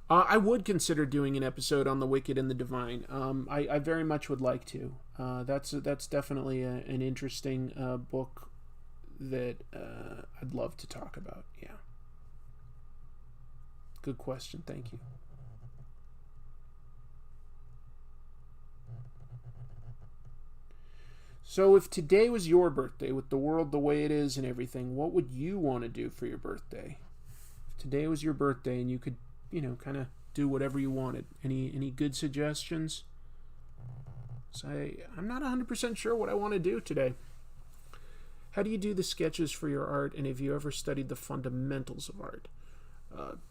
I would consider doing an episode on the Wicked and the Divine. I very much would like to. That's definitely an interesting book that I'd love to talk about. Yeah. Good question. Thank you. So if today was your birthday, with the world the way it is and everything, what would you want to do for your birthday? If today was your birthday and you could, kind of do whatever you wanted. Any good suggestions? So I'm not 100% sure what I want to do today. How do you do the sketches for your art, and have you ever studied the fundamentals of art?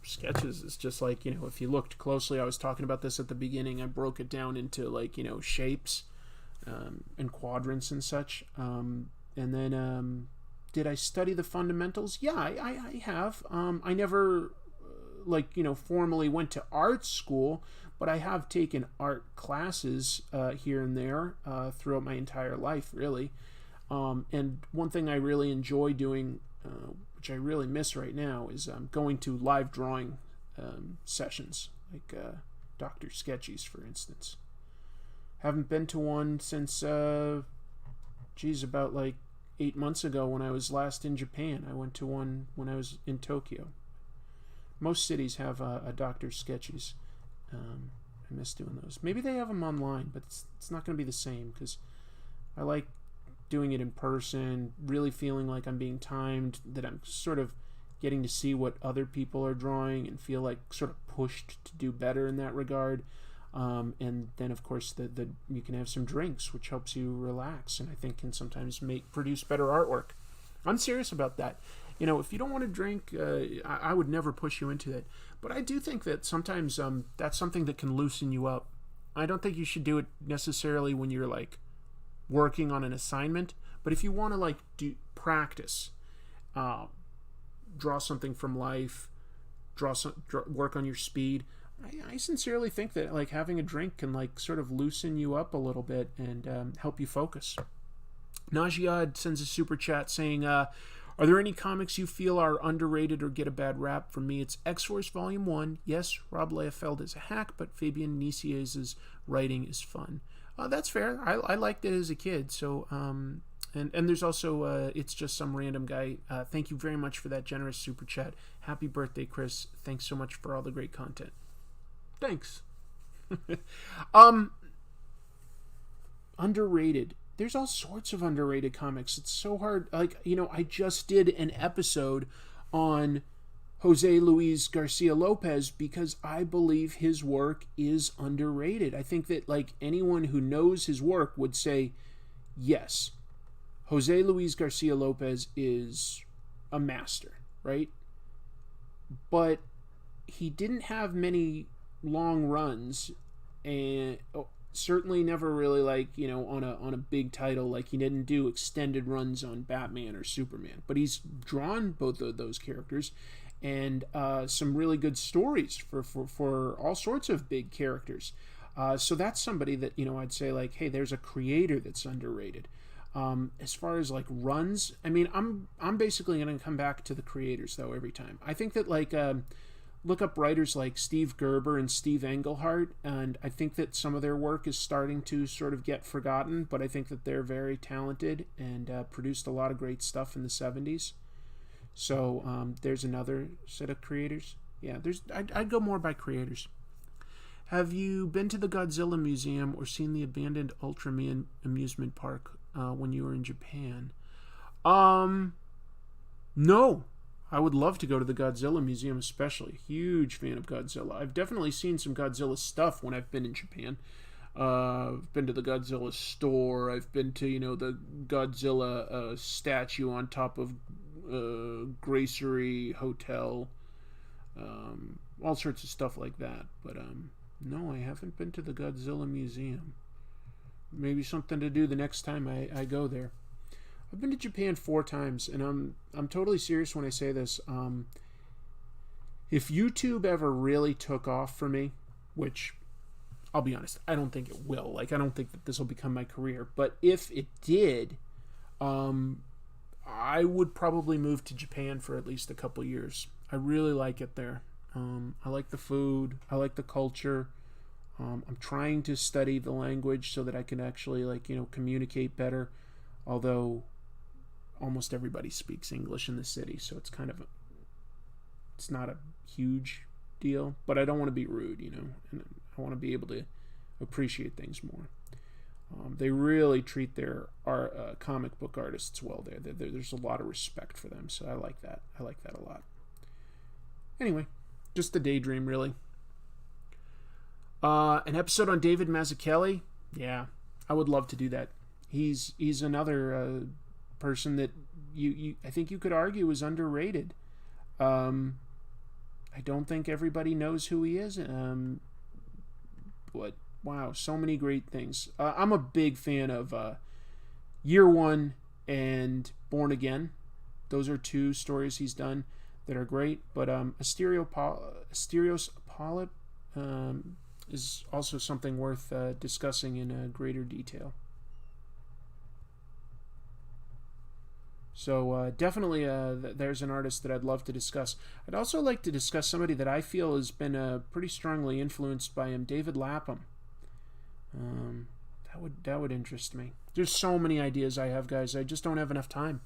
Sketches is just like, if you looked closely, I was talking about this at the beginning, I broke it down into shapes and quadrants and such. And then did I study the fundamentals? Yeah, I have. I never formally went to art school, but I have taken art classes here and there throughout my entire life, really. And one thing I really enjoy doing, which I really miss right now, is going to live drawing sessions, like Dr. Sketchy's, for instance. Haven't been to one since, about 8 months ago when I was last in Japan. I went to one when I was in Tokyo. Most cities have a Dr. Sketchy's. I miss doing those. Maybe they have them online, but it's not going to be the same, because I like doing it in person, really feeling like I'm being timed, that I'm sort of getting to see what other people are drawing and feel like sort of pushed to do better in that regard. And then, of course, you can have some drinks, which helps you relax, and I think can sometimes produce better artwork. I'm serious about that. If you don't want to drink, I would never push you into it. But I do think that sometimes that's something that can loosen you up. I don't think you should do it necessarily when you're working on an assignment, but if you want to do practice, draw something from life, work on your speed. I sincerely think that having a drink can sort of loosen you up a little bit and help you focus. Najiad sends a super chat saying, are there any comics you feel are underrated or get a bad rap? For me, it's X-Force Volume 1. Yes, Rob Liefeld is a hack, but Fabian Nicier's writing is fun. That's fair. I liked it as a kid. So, and there's also It's Just Some Random Guy. Thank you very much for that generous super chat. Happy birthday, Chris. Thanks so much for all the great content. Thanks. Underrated. There's all sorts of underrated comics. It's so hard. I just did an episode on Jose Luis Garcia Lopez because I believe his work is underrated. I think that anyone who knows his work would say, yes, Jose Luis Garcia Lopez is a master, right? But he didn't have many long runs, and certainly never really on a big title. He didn't do extended runs on Batman or Superman, but he's drawn both of those characters and some really good stories for all sorts of big characters. So that's somebody that I'd say hey, there's a creator that's underrated. As far as runs, I mean, I'm basically going to come back to the creators though every time. I think that look up writers like Steve Gerber and Steve Englehart, and I think that some of their work is starting to sort of get forgotten, but I think that they're very talented and produced a lot of great stuff in the 70s. So there's another set of creators. Yeah, I'd go more by creators. Have you been to the Godzilla Museum or seen the abandoned Ultraman amusement park when you were in Japan? No. I would love to go to the Godzilla Museum, especially. Huge fan of Godzilla. I've definitely seen some Godzilla stuff when I've been in Japan. I've been to the Godzilla store. I've been to, the Godzilla statue on top of Gracery Hotel. All sorts of stuff like that. But, no, I haven't been to the Godzilla Museum. Maybe something to do the next time I go there. I've been to Japan 4 times, and I'm totally serious when I say this. If YouTube ever really took off for me, which I'll be honest, I don't think it will. I don't think that this will become my career. But if it did, I would probably move to Japan for at least a couple years. I really like it there. I like the food. I like the culture. I'm trying to study the language so that I can actually communicate better. Although almost everybody speaks English in the city, so it's not a huge deal. But I don't want to be rude, and I want to be able to appreciate things more. They really treat their comic book artists well there. There's a lot of respect for them, so I like that. I like that a lot. Anyway, just a daydream, really. An episode on David Mazzucchelli. Yeah, I would love to do that. He's another person that I think you could argue is underrated. I don't think everybody knows who he is. But wow, so many great things. I'm a big fan of Year One and Born Again. Those are two stories he's done that are great. But Asterios Polyp is also something worth discussing in greater detail. So definitely there's an artist that I'd love to discuss. I'd also like to discuss somebody that I feel has been pretty strongly influenced by him, David Lapham. That would interest me. There's so many ideas I have, guys. I just don't have enough time.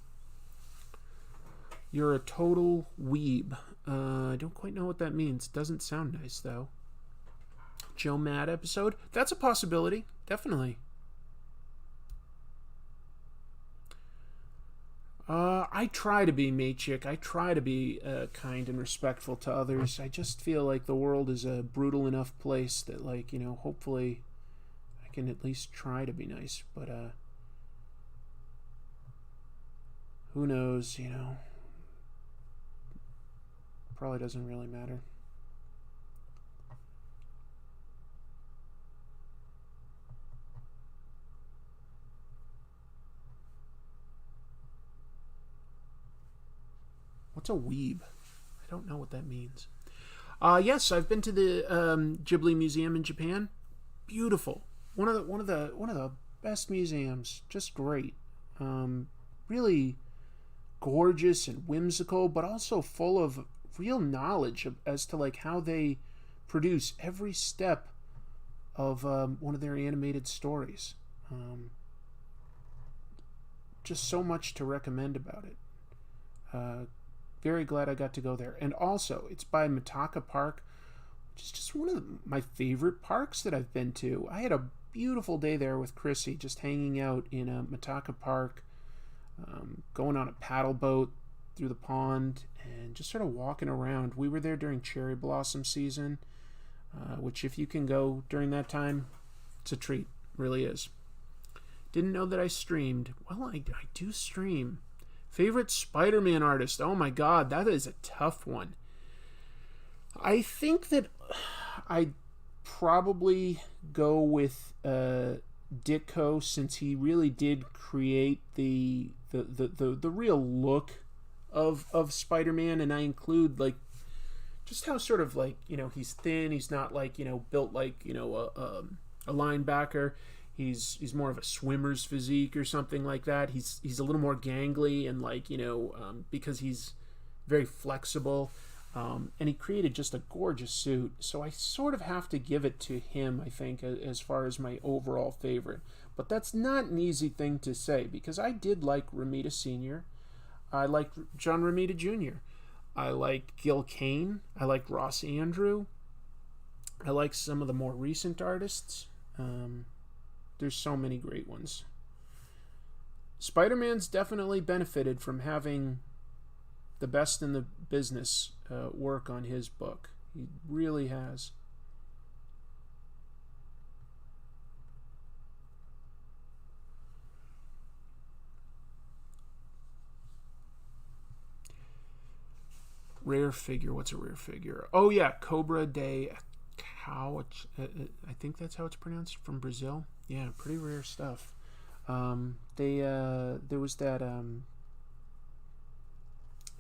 You're a total weeb. I don't quite know what that means. Doesn't sound nice, though. Joe Mad episode? That's a possibility. Definitely. I try to be Machik. I try to be kind and respectful to others. I just feel like the world is a brutal enough place that, hopefully I can at least try to be nice. But, who knows, Probably doesn't really matter. What's a weeb? I don't know what that means. Yes, I've been to the Ghibli Museum in Japan. Beautiful. One of the best museums. Just great. Really gorgeous and whimsical, but also full of real knowledge as to how they produce every step of one of their animated stories. Just so much to recommend about it. Very glad I got to go there. And also, it's by Mitaka Park, which is just one of my favorite parks that I've been to. I had a beautiful day there with Chrissy, just hanging out in Mitaka Park, going on a paddle boat through the pond, and just sort of walking around. We were there during cherry blossom season, which if you can go during that time, it's a treat. It really is. Didn't know that I streamed. Well, I do stream. Favorite Spider-Man artist? Oh my god, that is a tough one. I think that I'd probably go with Ditko, since he really did create the real look of Spider-Man, and I include just how sort of he's thin, he's not built like a linebacker. He's more of a swimmer's physique or something like that. He's a little more gangly and because he's very flexible. And he created just a gorgeous suit. So I sort of have to give it to him, I think, as far as my overall favorite. But that's not an easy thing to say, because I did like Romita Sr. I liked John Romita Jr. I like Gil Kane. I like Ross Andrew. I like some of the more recent artists. There's so many great ones. Spider-Man's definitely benefited from having the best in the business work on his book. He really has. Rare figure. What's a rare figure? Oh yeah, Cobra de Cow. I think that's how it's pronounced, from Brazil. Yeah, pretty rare stuff. There was that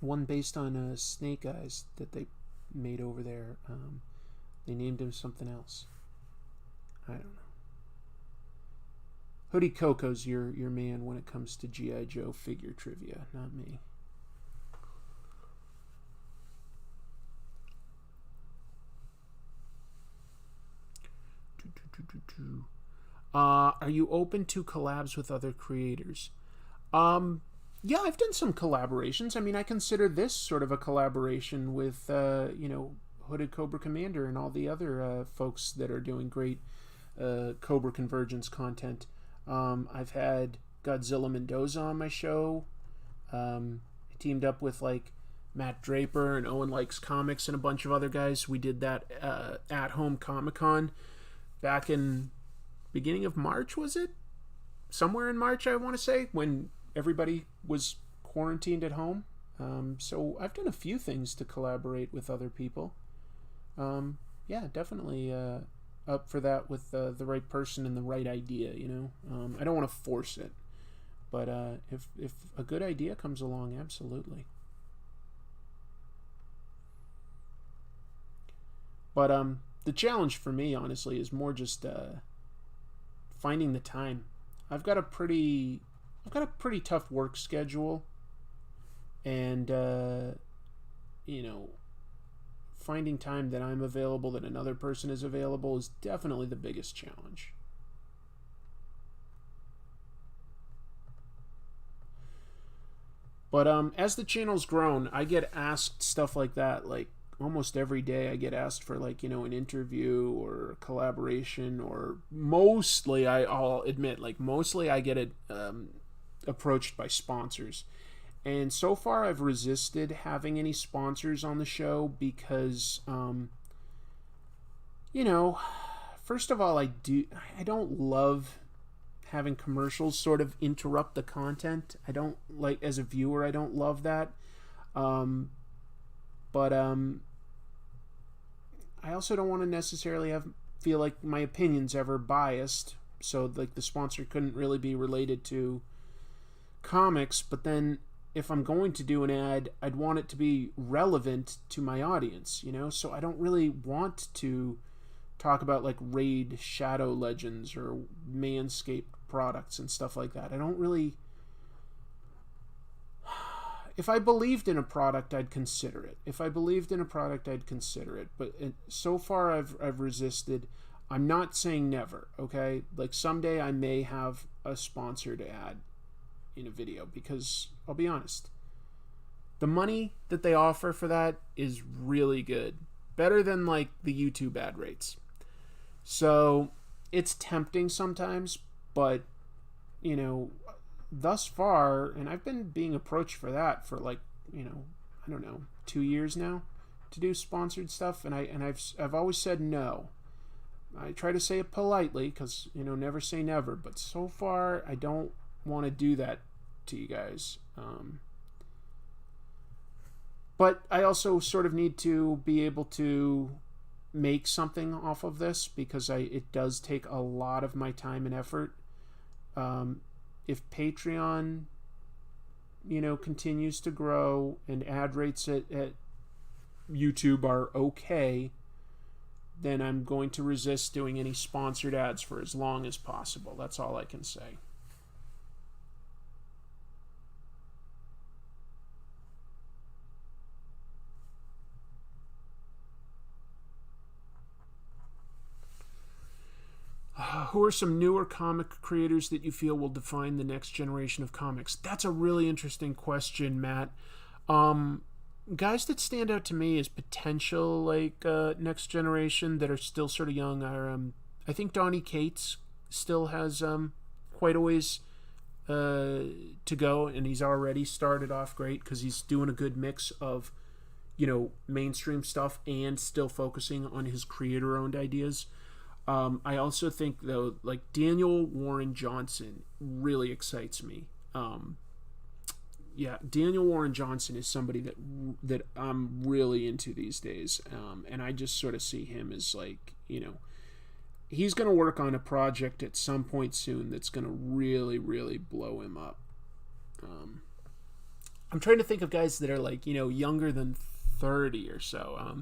one based on Snake Eyes that they made over there. They named him something else. I don't know. Hoodie Coco's your man when it comes to G.I. Joe figure trivia, not me. Are you open to collabs with other creators? Yeah, I've done some collaborations. I mean, I consider this sort of a collaboration with, Hooded Cobra Commander and all the other folks that are doing great Cobra Convergence content. I've had Godzilla Mendoza on my show. I teamed up with, like, Matt Draper and Owen Likes Comics and a bunch of other guys. We did that at Home Comic-Con back in beginning of March, was it? Somewhere in March, I want to say, when everybody was quarantined at home. So I've done a few things to collaborate with other people. Yeah, definitely up for that with the right person and the right idea, I don't want to force it. But if a good idea comes along, absolutely. But the challenge for me, honestly, is more just finding the time. I've got a pretty tough work schedule, and finding time that I'm available, that another person is available, is definitely the biggest challenge. But as the channel's grown, I get asked stuff like that, like almost every day. I get asked for, like, an interview or a collaboration, or mostly, I'll admit, like, mostly I get it approached by sponsors. And so far I've resisted having any sponsors on the show because first of all, I don't love having commercials sort of interrupt the content. I don't like, as a viewer, I don't love that. But I also don't want to necessarily feel like my opinion's ever biased, so like the sponsor couldn't really be related to comics. But then if I'm going to do an ad, I'd want it to be relevant to my audience, so I don't really want to talk about, like, Raid Shadow Legends or Manscaped products and stuff like that. I don't really... If I believed in a product, I'd consider it. But so far I've resisted. I'm not saying never, okay? Like, someday I may have a sponsored ad in a video, because I'll be honest, the money that they offer for that is really good. Better than, like, the YouTube ad rates. So it's tempting sometimes, but, thus far, and I've been being approached for that for, like, I don't know, 2 years now, to do sponsored stuff, and I've always said no. I try to say it politely, because, never say never, but so far I don't want to do that to you guys. But I also sort of need to be able to make something off of this, because it does take a lot of my time and effort. If Patreon, continues to grow and ad rates at YouTube are okay, then I'm going to resist doing any sponsored ads for as long as possible. That's all I can say. Who are some newer comic creators that you feel will define the next generation of comics? That's a really interesting question, Matt. Guys that stand out to me as potential, like, next generation that are still sort of young are, I think Donnie Cates still has quite a ways to go, and he's already started off great because he's doing a good mix of, mainstream stuff and still focusing on his creator-owned ideas. I also think, though, like, Daniel Warren Johnson really excites me. Daniel Warren Johnson is somebody that I'm really into these days, and I just sort of see him as, like, he's going to work on a project at some point soon that's going to really, really blow him up. I'm trying to think of guys that are, like, younger than 30 or so.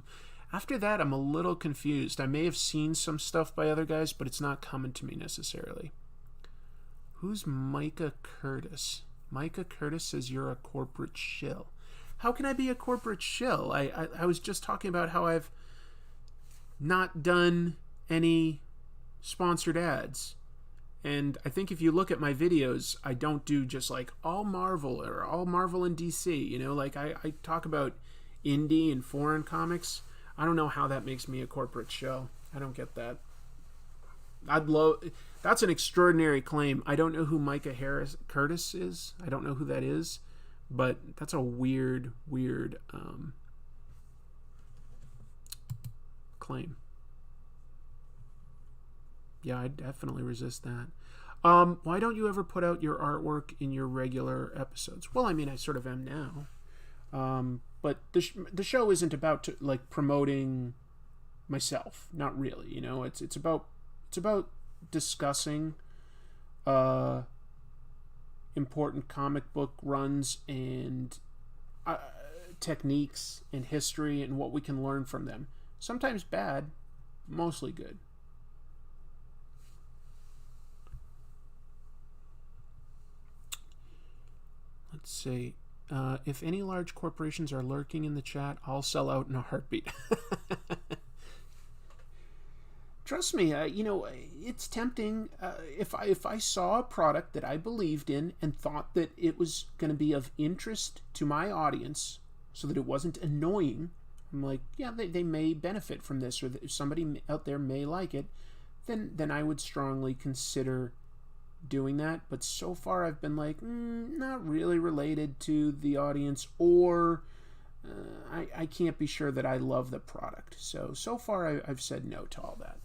After that, I'm a little confused. I may have seen some stuff by other guys, but it's not coming to me necessarily. Who's Micah Curtis? Micah Curtis says you're a corporate shill. How can I be a corporate shill? I was just talking about how I've not done any sponsored ads. And I think if you look at my videos, I don't do just like all Marvel or all Marvel and DC. You know, like I talk about indie and foreign comics. I don't know how that makes me a corporate show. I don't get that. That's an extraordinary claim. I don't know who Micah Curtis is. I don't know who that is, but that's a weird claim. Yeah, I definitely resist that. Why don't you ever put out your artwork in your regular episodes? Well, I mean, I sort of am now. But the show isn't about like promoting myself. Not really, you know. It's about discussing important comic book runs and techniques and history and what we can learn from them. Sometimes bad, mostly good. Let's see. If any large corporations are lurking in the chat, I'll sell out in a heartbeat. Trust me, you know, it's tempting. If I saw a product that I believed in and thought that it was going to be of interest to my audience so that it wasn't annoying, I'm like, yeah, they may benefit from this, or somebody out there may like it, then I would strongly consider doing that. But so far I've been like, not really related to the audience, or I can't be sure that I love the product. So far I've said no to all that.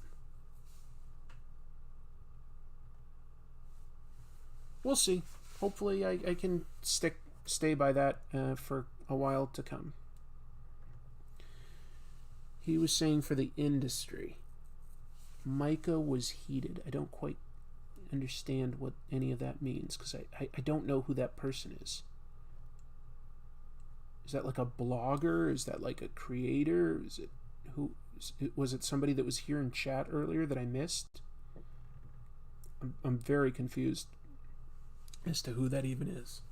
We'll see. Hopefully I can stay by that for a while to come. He was saying for the industry. Micah was heated. I don't quite understand what any of that means, because I don't know who that person is. Is that like a blogger? Is that like a creator? Was it somebody that was here in chat earlier that I missed? I'm very confused as to who that even is.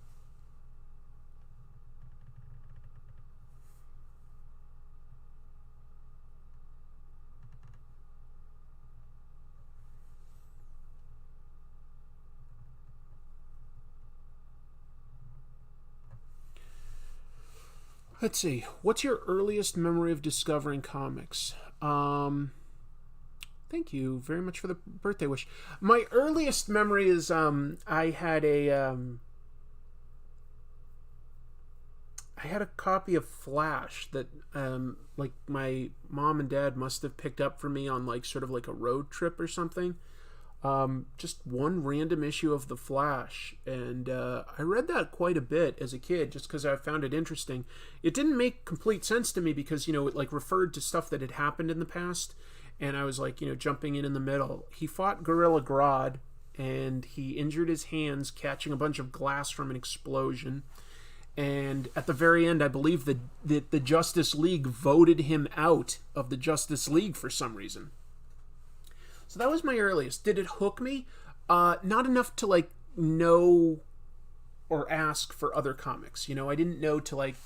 Let's see. What's your earliest memory of discovering comics? Thank you very much for the birthday wish. My earliest memory is I had a copy of Flash that like my mom and dad must have picked up for me on like sort of like a road trip or something. Just one random issue of the Flash, and I read that quite a bit as a kid just because I found it interesting. It didn't make complete sense to me because, you know, it like referred to stuff that had happened in the past, and I was like, you know, jumping in the middle. He fought Gorilla Grodd, and he injured his hands catching a bunch of glass from an explosion, and at the very end I believe that the Justice League voted him out of the Justice League for some reason. So that was my earliest. Did it hook me? Not enough to like know or ask for other comics. You know, I didn't know to like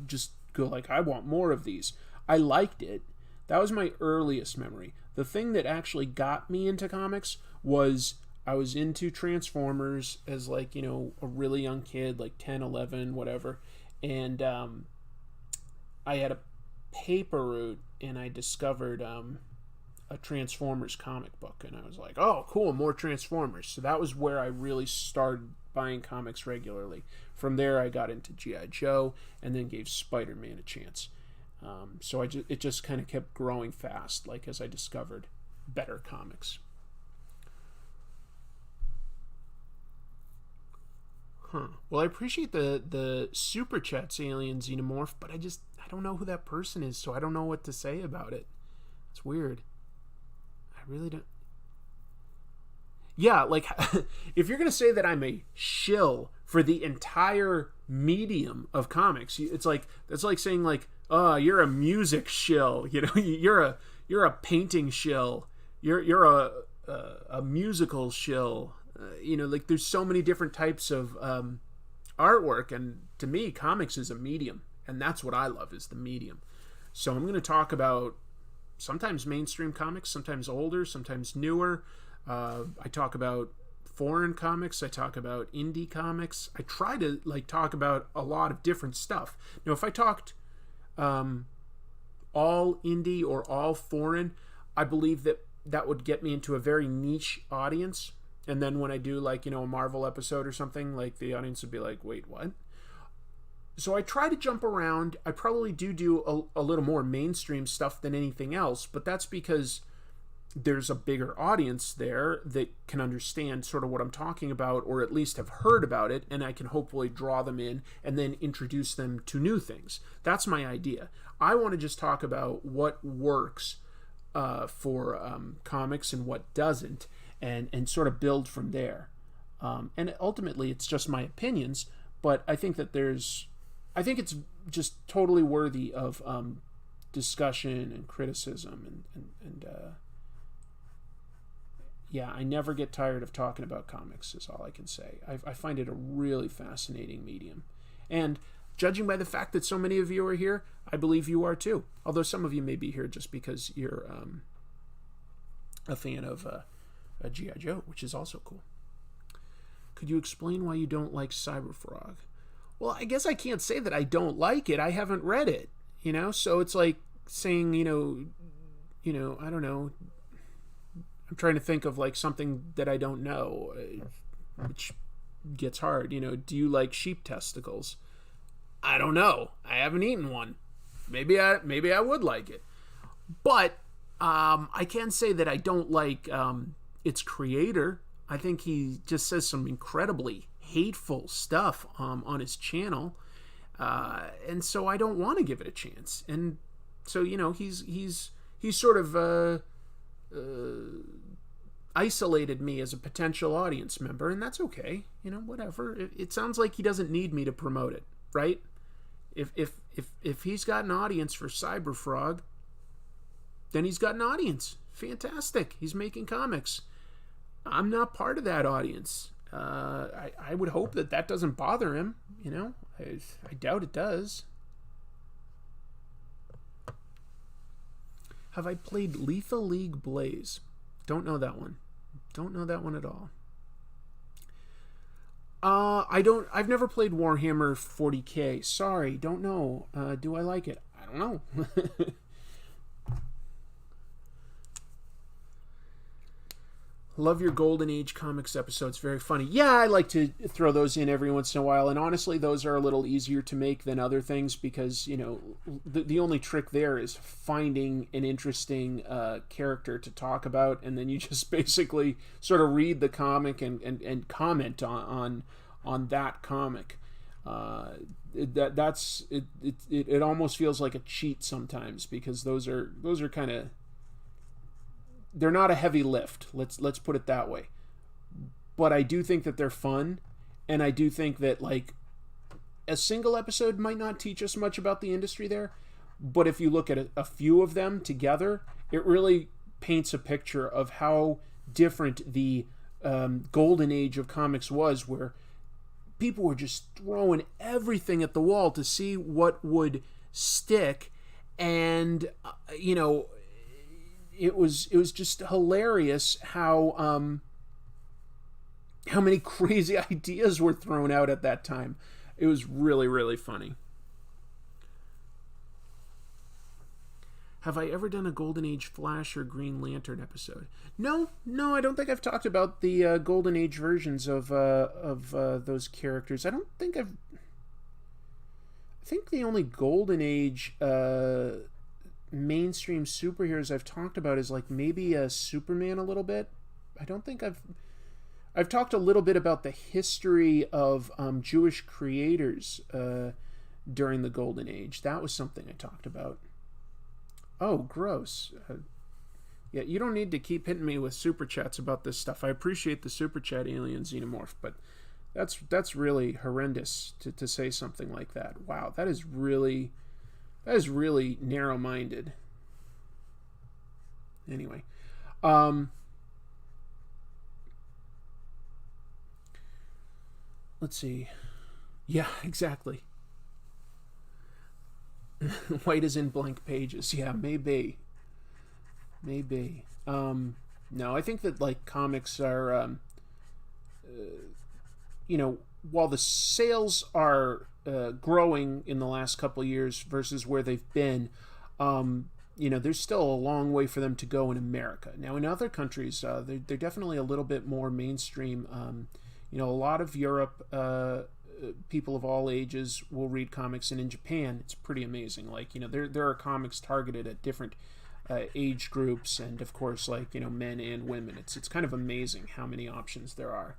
just go like, I want more of these. I liked it. That was my earliest memory. The thing that actually got me into comics was I was into Transformers as like, you know, a really young kid, like 10, 11, whatever. And I had a paper route and I discovered a Transformers comic book, and I was like, oh cool, more Transformers. So that was where I really started buying comics regularly. From there I got into G.I. Joe and then gave Spider-Man a chance. So it just kind of kept growing fast, like as I discovered better comics. Well, I appreciate the super chats, Alien Xenomorph, but I don't know who that person is, so I don't know what to say about it. It's weird. I really don't. Yeah, like, if you're going to say that I'm a shill for the entire medium of comics, it's like saying like, oh, you're a music shill, you know, you're a painting shill, you're a musical shill, you know, like there's so many different types of artwork, and to me, comics is a medium, and that's what I love, is the medium. So I'm going to talk about sometimes mainstream comics, sometimes older, sometimes newer. I talk about foreign comics. I talk about indie comics. I try to like talk about a lot of different stuff. Now, if I talked all indie or all foreign, I believe that would get me into a very niche audience. And then when I do like, a Marvel episode or something, like the audience would be like, wait, what? So I try to jump around. I probably do a little more mainstream stuff than anything else, but that's because there's a bigger audience there that can understand sort of what I'm talking about, or at least have heard about it, and I can hopefully draw them in and then introduce them to new things. That's my idea. I want to just talk about what works for comics and what doesn't, and sort of build from there. And ultimately, it's just my opinions, but I think that I think it's just totally worthy of discussion and criticism, and yeah, I never get tired of talking about comics, is all I can say. I find it a really fascinating medium. And judging by the fact that so many of you are here, I believe you are too. Although some of you may be here just because you're a fan of G.I. Joe, which is also cool. Could you explain why you don't like Cyberfrog? Well, I guess I can't say that I don't like it. I haven't read it, So it's like saying, I don't know. I'm trying to think of like something that I don't know, which gets hard. Do you like sheep testicles? I don't know. I haven't eaten one. Maybe I would like it. But I can say that I don't like its creator. I think he just says some incredibly hateful stuff on his channel, and so I don't want to give it a chance. And so he's sort of isolated me as a potential audience member, and that's okay. Whatever. It sounds like he doesn't need me to promote it, right? If he's got an audience for Cyberfrog, then he's got an audience. Fantastic. He's making comics. I'm not part of that audience. I would hope that doesn't bother him. I doubt it does. Have I played Lethal League Blaze? Don't know that one. Don't know that one at all. I've never played Warhammer 40K. Sorry, don't know. Do I like it? I don't know. Love your Golden Age comics episodes. Very funny. Yeah, I like to throw those in every once in a while. And honestly, those are a little easier to make than other things because, the only trick there is finding an interesting character to talk about. And then you just basically sort of read the comic and comment on that comic. It almost feels like a cheat sometimes because those are kind of... They're not a heavy lift. Let's put it that way. But I do think that they're fun, and I do think that like a single episode might not teach us much about the industry there, but if you look at a few of them together, it really paints a picture of how different the golden age of comics was, where people were just throwing everything at the wall to see what would stick, and it was just hilarious how many crazy ideas were thrown out at that time. It was really, really funny. Have I ever done a Golden Age Flash or Green Lantern episode? No, I don't think I've talked about the Golden Age versions of those characters. I think the only Golden Age mainstream superheroes I've talked about is like maybe Superman a little bit. I don't think I've talked a little bit about the history of Jewish creators during the Golden Age. That was something I talked about. Oh, gross. Yeah, you don't need to keep hitting me with super chats about this stuff. I appreciate the super chat, Alien Xenomorph, but that's really horrendous to say something like that. Wow, that is really narrow-minded. Anyway, let's see. Yeah, exactly. White is in blank pages. Yeah, maybe. Maybe. No, I think that like comics are, while the sales are growing in the last couple of years versus where they've been, there's still a long way for them to go in America. Now, in other countries, they're definitely a little bit more mainstream. A lot of Europe, people of all ages will read comics, and in Japan, it's pretty amazing. Like, there are comics targeted at different age groups, and of course, like, men and women. It's kind of amazing how many options there are.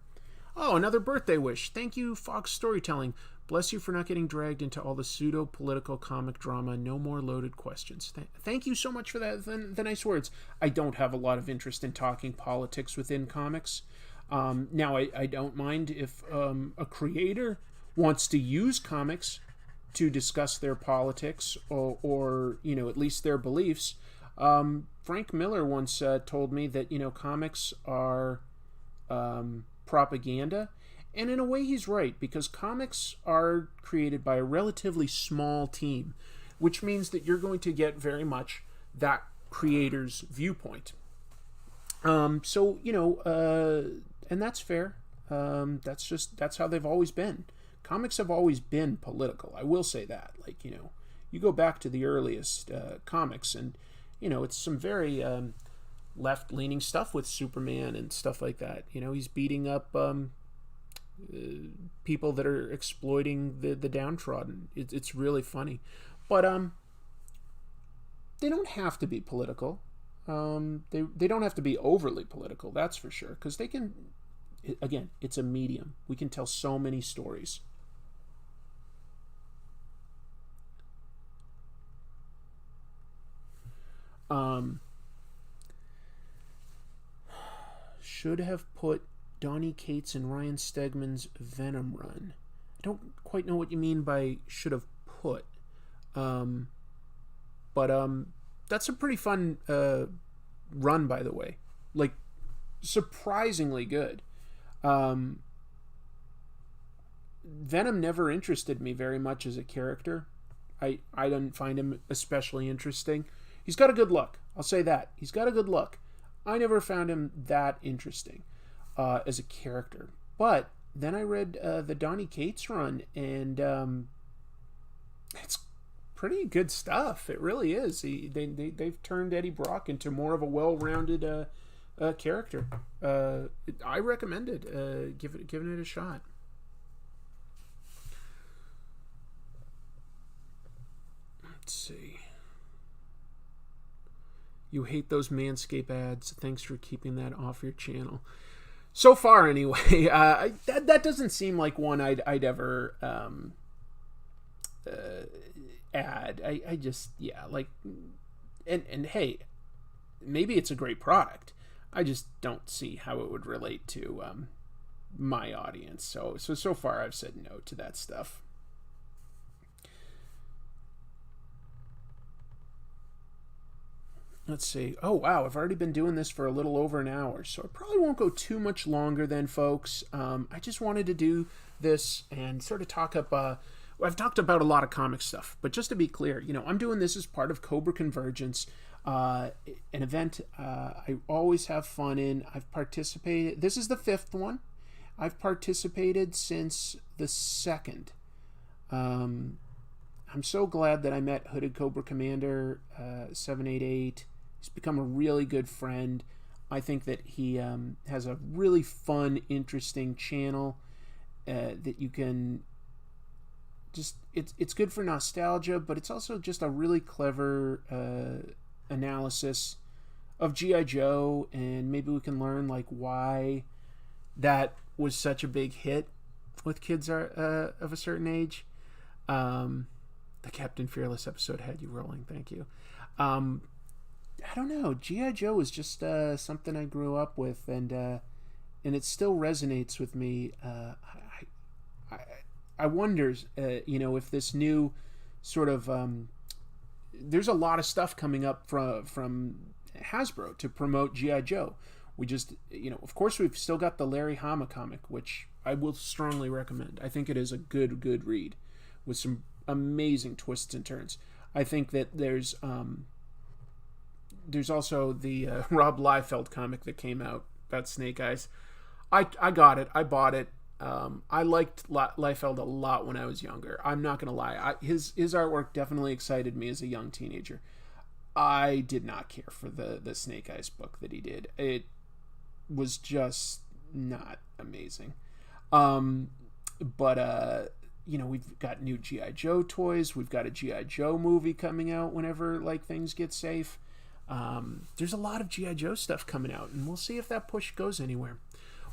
Oh, another birthday wish. Thank you, Fox Storytelling. Bless you for not getting dragged into all the pseudo-political comic drama. No more loaded questions. Thank you so much for that. The nice words. I don't have a lot of interest in talking politics within comics. Now, I don't mind if a creator wants to use comics to discuss their politics or at least their beliefs. Frank Miller once told me that, comics are propaganda. And in a way, he's right, because comics are created by a relatively small team, which means that you're going to get very much that creator's viewpoint. And that's fair. That's how they've always been. Comics have always been political. I will say that. Like, you go back to the earliest comics, and, it's some very left-leaning stuff with Superman and stuff like that. He's beating up people that are exploiting the downtrodden. It's really funny. But they don't have to be political. They don't have to be overly political, that's for sure, because they can, again, it's a medium. We can tell so many stories. Should have put Donny Cates and Ryan Stegman's Venom run. I don't quite know what you mean by should have put. But that's a pretty fun run, by the way. Like, surprisingly good. Venom never interested me very much as a character. I didn't find him especially interesting. He's got a good look. I'll say that. He's got a good look. I never found him that interesting as a character. But then I read the Donny Cates run, and it's pretty good stuff. It really is. They've turned Eddie Brock into more of a well-rounded character. I recommend it. Giving it a shot. Let's see. You hate those Manscaped ads. Thanks for keeping that off your channel. So far, anyway, that doesn't seem like one I'd ever add. I just, like, and hey, maybe it's a great product. I just don't see how it would relate to my audience. So far, I've said no to that stuff. Let's see. Oh, wow. I've already been doing this for a little over an hour, so I probably won't go too much longer then, folks. I just wanted to do this and sort of talk up... I've talked about a lot of comic stuff, but just to be clear, I'm doing this as part of Cobra Convergence, an event I always have fun in. I've participated... This is the 5th one. I've participated since the 2nd. I'm so glad that I met Hooded Cobra Commander 788. He's become a really good friend. I think that he has a really fun, interesting channel that you can just... It's good for nostalgia, but it's also just a really clever analysis of G.I. Joe, and maybe we can learn like why that was such a big hit with kids of a certain age. The Captain Fearless episode had you rolling. Thank you. I don't know. G.I. Joe is just something I grew up with, and it still resonates with me. I wonder, if this new sort of... there's a lot of stuff coming up from Hasbro to promote G.I. Joe. We just, of course, we've still got the Larry Hama comic, which I will strongly recommend. I think it is a good read with some amazing twists and turns. I think that there's there's also the Rob Liefeld comic that came out about Snake Eyes. I got it. I bought it. I liked Liefeld a lot when I was younger. I'm not going to lie. His artwork definitely excited me as a young teenager. I did not care for the Snake Eyes book that he did. It was just not amazing. But we've got new G.I. Joe toys. We've got a G.I. Joe movie coming out whenever things get safe. There's a lot of G.I. Joe stuff coming out, and we'll see if that push goes anywhere.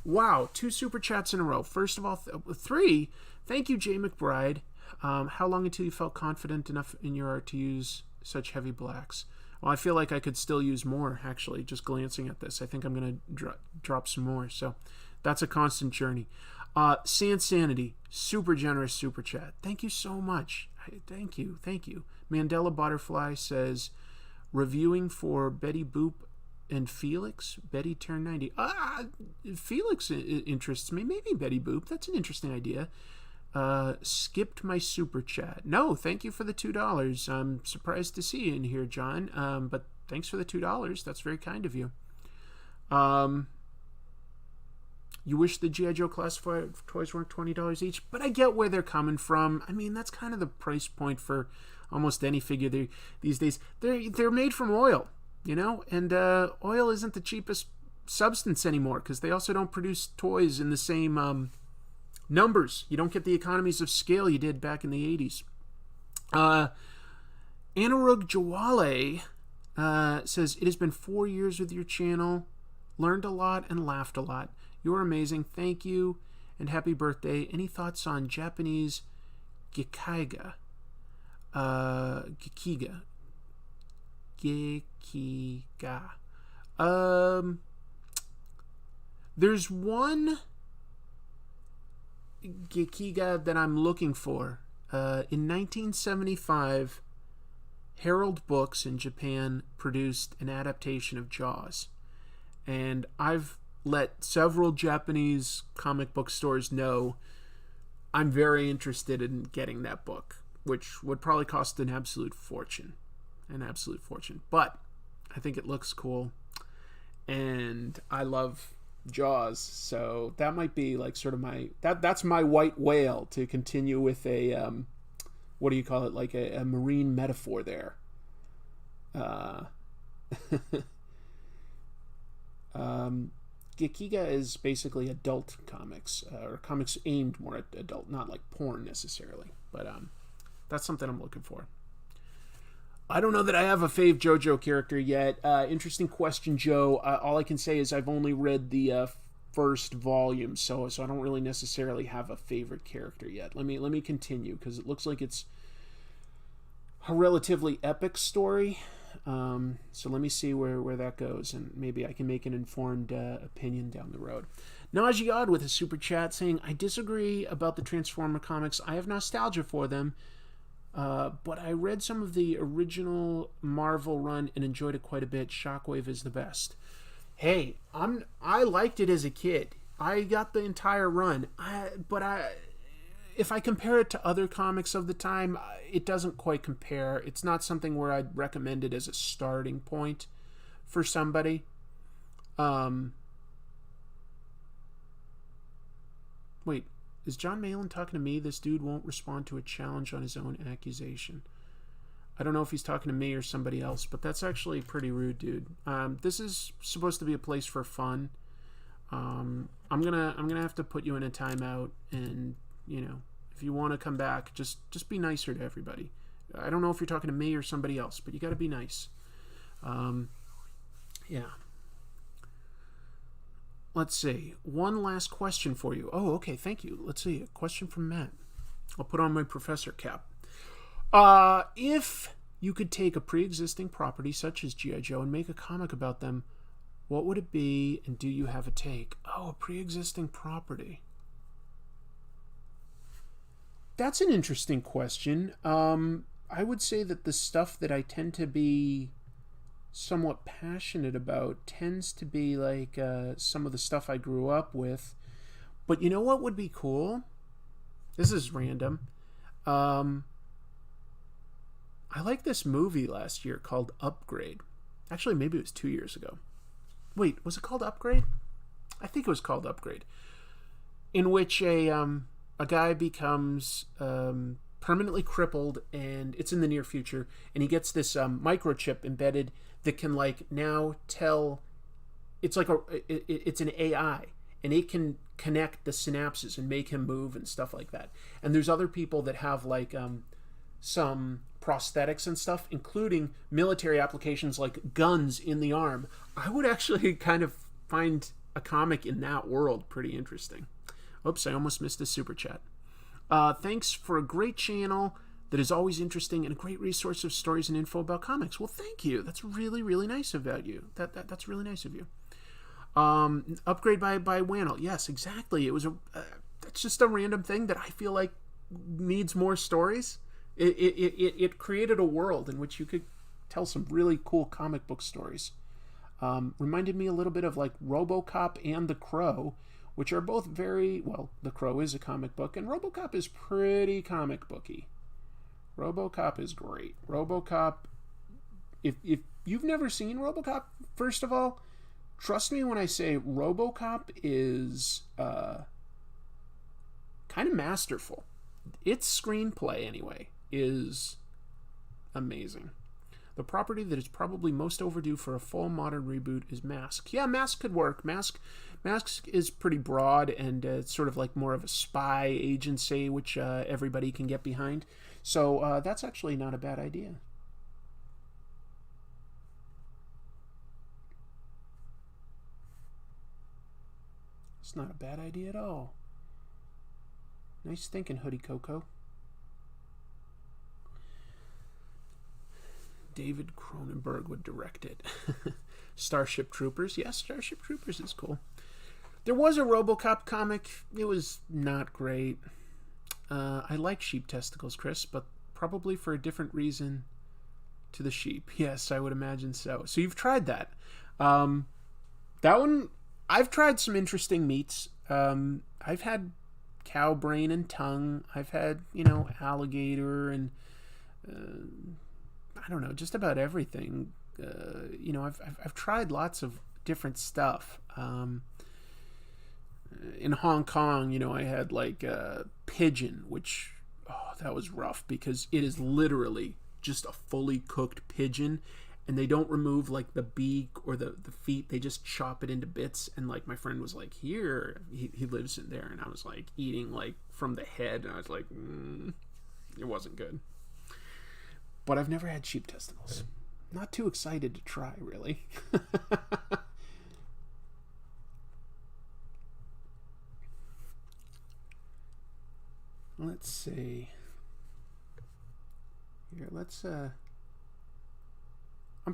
Wow, 2 super chats in a row. First of all, 3. Thank you, Jay McBride. How long until you felt confident enough in your art to use such heavy blacks? Well, I feel like I could still use more, actually, just glancing at this. I think I'm going to drop some more. So that's a constant journey. Sansanity, super generous super chat. Thank you so much. Thank you. Mandela Butterfly says, reviewing for Betty Boop and Felix. Betty turned 90. Felix interests me. Maybe Betty Boop. That's an interesting idea. Skipped my super chat. No, thank you for the $2. I'm surprised to see you in here, John. But thanks for the $2. That's very kind of you. You wish the G.I. Joe classified toys weren't $20 each, but I get where they're coming from. I mean, that's kind of the price point for almost any figure these days. They're made from oil, and oil isn't the cheapest substance anymore because they also don't produce toys in the same numbers. You don't get the economies of scale you did back in the 80s. Anurug Jawale says, it has been 4 years with your channel. Learned a lot and laughed a lot. You're amazing. Thank you and happy birthday. Any thoughts on Japanese Gekiga? Gekiga. There's one Gekiga that I'm looking for. In 1975, Herald Books in Japan produced an adaptation of Jaws. And I've let several Japanese comic book stores know I'm very interested in getting that book, which would probably cost an absolute fortune. But I think it looks cool, and I love Jaws, so that might be sort of that's my white whale to continue with a what do you call it, a marine metaphor there. Gekiga is basically adult comics, or comics aimed more at adult, not like porn necessarily, but that's something I'm looking for. I don't know that I have a fave JoJo character yet. Interesting question, Joe. All I can say is I've only read the first volume, so I don't really necessarily have a favorite character yet. Let me continue, because it looks like it's a relatively epic story. So let me see where that goes, and maybe I can make an informed opinion down the road. Najiad with a super chat saying, I disagree about the Transformer comics. I have nostalgia for them, but I read some of the original Marvel run and enjoyed it quite a bit. Shockwave is the best. Hey, I liked it as a kid. I got the entire run, but if I compare it to other comics of the time, it doesn't quite compare. It's not something where I'd recommend it as a starting point for somebody. Wait, is John Malin talking to me? This dude won't respond to a challenge on his own accusation. I don't know if he's talking to me or somebody else, but that's actually pretty rude, dude. This is supposed to be a place for fun. I'm gonna have to put you in a timeout, and if you want to come back, just be nicer to everybody. I don't know if you're talking to me or somebody else, but you got to be nice. Yeah. Let's see. One last question for you. Oh, okay. Thank you. Let's see. A question from Matt. I'll put on my professor cap. If you could take a pre-existing property such as G.I. Joe and make a comic about them, what would it be, and do you have a take? Oh, a pre-existing property. That's an interesting question. I would say that the stuff that I tend to be somewhat passionate about tends to be some of the stuff I grew up with. But you know what would be cool? This is random. I like this movie last year called Upgrade. Actually, maybe it was 2 years ago. Wait, was it called Upgrade? I think it was called Upgrade. In which a guy becomes permanently crippled, and it's in the near future, and he gets this microchip embedded that can like now tell. It's like it's an AI, and it can connect the synapses and make him move and stuff like that. And there's other people that have like some prosthetics and stuff, including military applications like guns in the arm. I would actually kind of find a comic in that world pretty interesting. Oops, I almost missed a super chat. Thanks for a great channel that is always interesting and a great resource of stories and info about comics. Well, thank you. That's really, really nice about you. That's really nice of you. Upgrade by Wannell. Yes, exactly. It was that's just a random thing that I feel like needs more stories. It created a world in which you could tell some really cool comic book stories. Reminded me a little bit of like RoboCop and The Crow, which are both very, well, The Crow is a comic book, and RoboCop is pretty comic booky. RoboCop is great. RoboCop, if you've never seen RoboCop, first of all, trust me when I say RoboCop is kind of masterful. Its screenplay, anyway, is amazing. The property that is probably most overdue for a full modern reboot is Mask. Yeah, Mask could work. Mask is pretty broad, and it's sort of like more of a spy agency, which everybody can get behind. So that's actually not a bad idea. It's not a bad idea at all. Nice thinking, Hoodie Coco. David Cronenberg would direct it. Starship Troopers. Yes, Starship Troopers is cool. There was a RoboCop comic. It was not great. I like sheep testicles, Chris, but probably for a different reason to the sheep. Yes, I would imagine so. So you've tried that. That one, I've tried some interesting meats. I've had cow brain and tongue. I've had, alligator and I don't know, just about everything. I've tried lots of different stuff. In Hong Kong, I had like pigeon, which that was rough because it is literally just a fully cooked pigeon, and they don't remove like the beak or the feet. They just chop it into bits. And like my friend was like, here, he lives in there, and I was like eating like from the head, and I was like, it wasn't good. But I've never had sheep testicles. Not too excited to try, really. Let's see. Here, let's I'm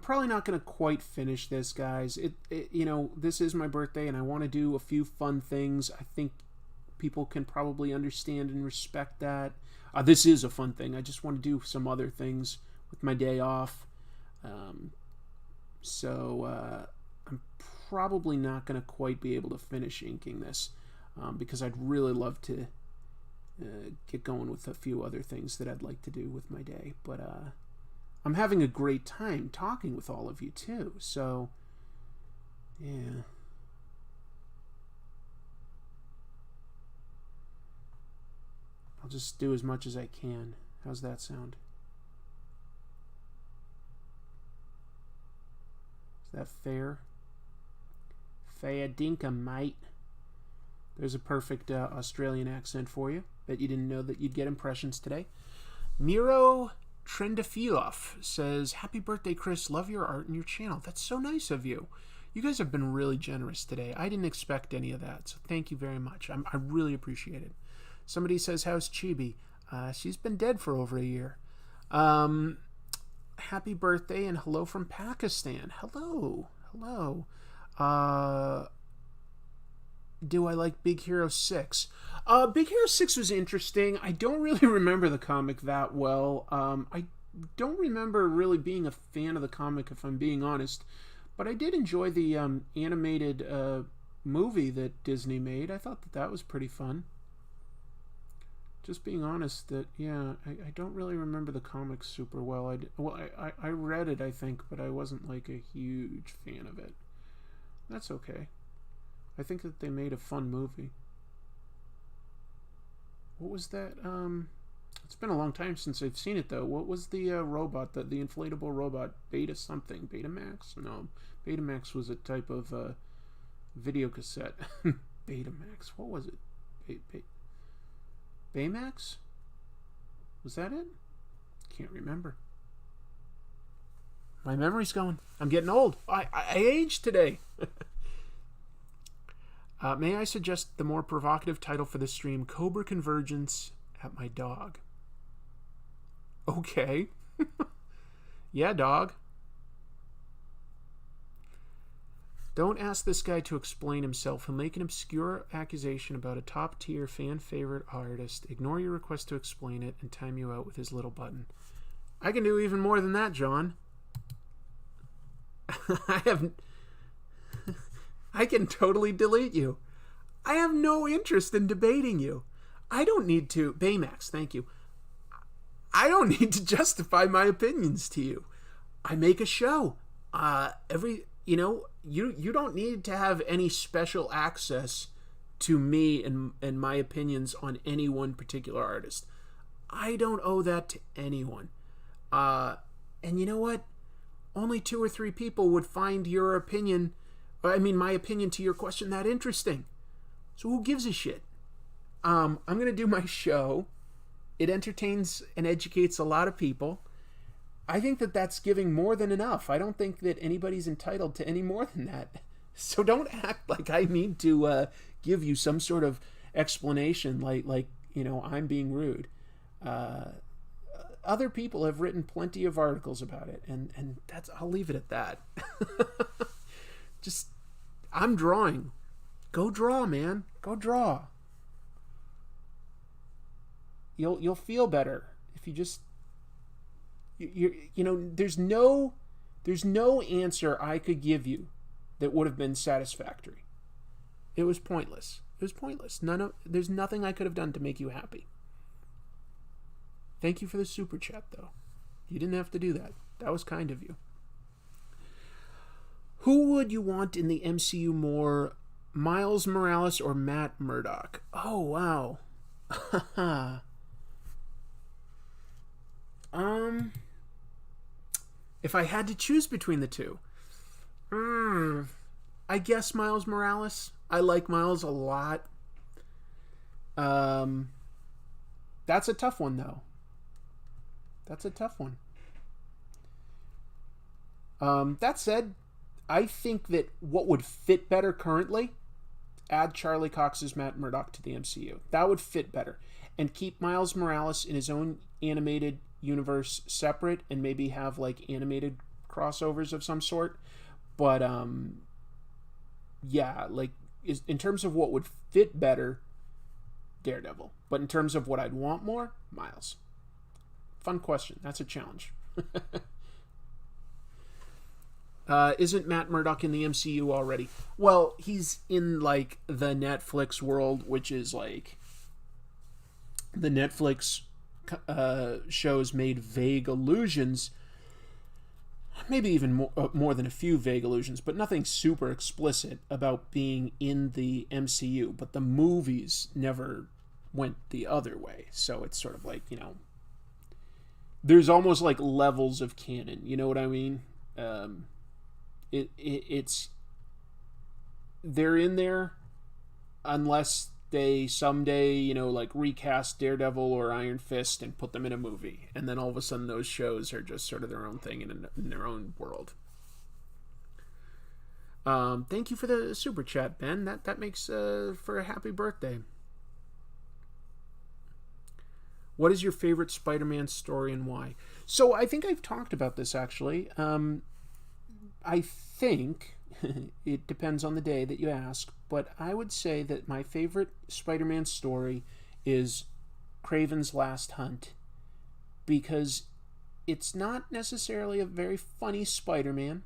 probably not going to quite finish this, guys. This is my birthday, and I want to do a few fun things. I think people can probably understand and respect that. This is a fun thing. I just want to do some other things with my day off. So I'm probably not going to quite be able to finish inking this because I'd really love to get going with a few other things that I'd like to do with my day. But I'm having a great time talking with all of you too. So, yeah. I'll just do as much as I can. How's that sound? Is that fair? Fair dinkum, mate. There's a perfect Australian accent for you. Bet you didn't know that you'd get impressions today. Miro Trendafilov says, "Happy birthday, Chris. Love your art and your channel." That's so nice of you. You guys have been really generous today. I didn't expect any of that, so thank you very much. I really appreciate it. Somebody says, "How's Chibi?" She's been dead for over a year. Happy birthday and hello from Pakistan. Hello. Do I like Big Hero 6? Big Hero 6 was interesting. I don't really remember the comic that well. I don't remember really being a fan of the comic, if I'm being honest. But I did enjoy the animated movie that Disney made. I thought that was pretty fun. just being honest that, yeah, I don't really remember the comics super well. I read it, I think, but I wasn't like a huge fan of it. That's okay. I think that they made a fun movie. What was that? It's been a long time since I've seen it, though. What was the robot, the inflatable robot? Beta something? Betamax? No. Betamax was a type of video cassette. Betamax. What was it? Baymax? Was that it? Can't remember. My memory's going. I'm getting old. I aged today. May I suggest the more provocative title for this stream, Cobra Convergence at My Dog? Okay. Yeah, dog. Don't ask this guy to explain himself. He'll make an obscure accusation about a top-tier fan-favorite artist, ignore your request to explain it, and time you out with his little button. I can do even more than that, John. I can totally delete you. I have no interest in debating you. I don't need to... Baymax, thank you. I don't need to justify my opinions to you. I make a show. You don't need to have any special access to me and my opinions on any one particular artist. I don't owe that to anyone. And you know what? Only 2 or 3 people would find your opinion, my opinion to your question that interesting. So who gives a shit? I'm going to do my show. It entertains and educates a lot of people. I think that that's giving more than enough. I don't think that anybody's entitled to any more than that. So don't act like I need to give you some sort of explanation like I'm being rude. Other people have written plenty of articles about it, and I'll leave it at that. Just, I'm drawing. Go draw, man. Go draw. You'll feel better if you just there's no answer I could give you that would have been satisfactory. It was pointless. There's nothing I could have done to make you happy. Thank you for the super chat, though. You didn't have to do that. That was kind of you. Who would you want in the MCU more, Miles Morales or Matt Murdock? Oh, wow. If I had to choose between the two, I guess Miles Morales. I like Miles a lot. That's a tough one, though. That's a tough one. That said, I think that what would fit better currently, add Charlie Cox's Matt Murdock to the MCU. That would fit better. And keep Miles Morales in his own animated universe separate, and maybe have like animated crossovers of some sort. But yeah, like in terms of what would fit better, Daredevil. But in terms of what I'd want more, Miles. Fun question. That's a challenge. Isn't Matt Murdock in the MCU already? Well, he's in like the Netflix world, which is like the Netflix shows made vague allusions, maybe even more than a few vague allusions, but nothing super explicit about being in the MCU. But the movies never went the other way. So it's sort of like, there's almost like levels of canon. You know what I mean? It's they're in there unless they someday, like recast Daredevil or Iron Fist and put them in a movie. And then all of a sudden those shows are just sort of their own thing in their own world. Thank you for the super chat, Ben. That makes for a happy birthday. What is your favorite Spider-Man story and why? So I think I've talked about this actually. I think it depends on the day that you ask, but I would say that my favorite Spider-Man story is Kraven's Last Hunt, because it's not necessarily a very funny Spider-Man,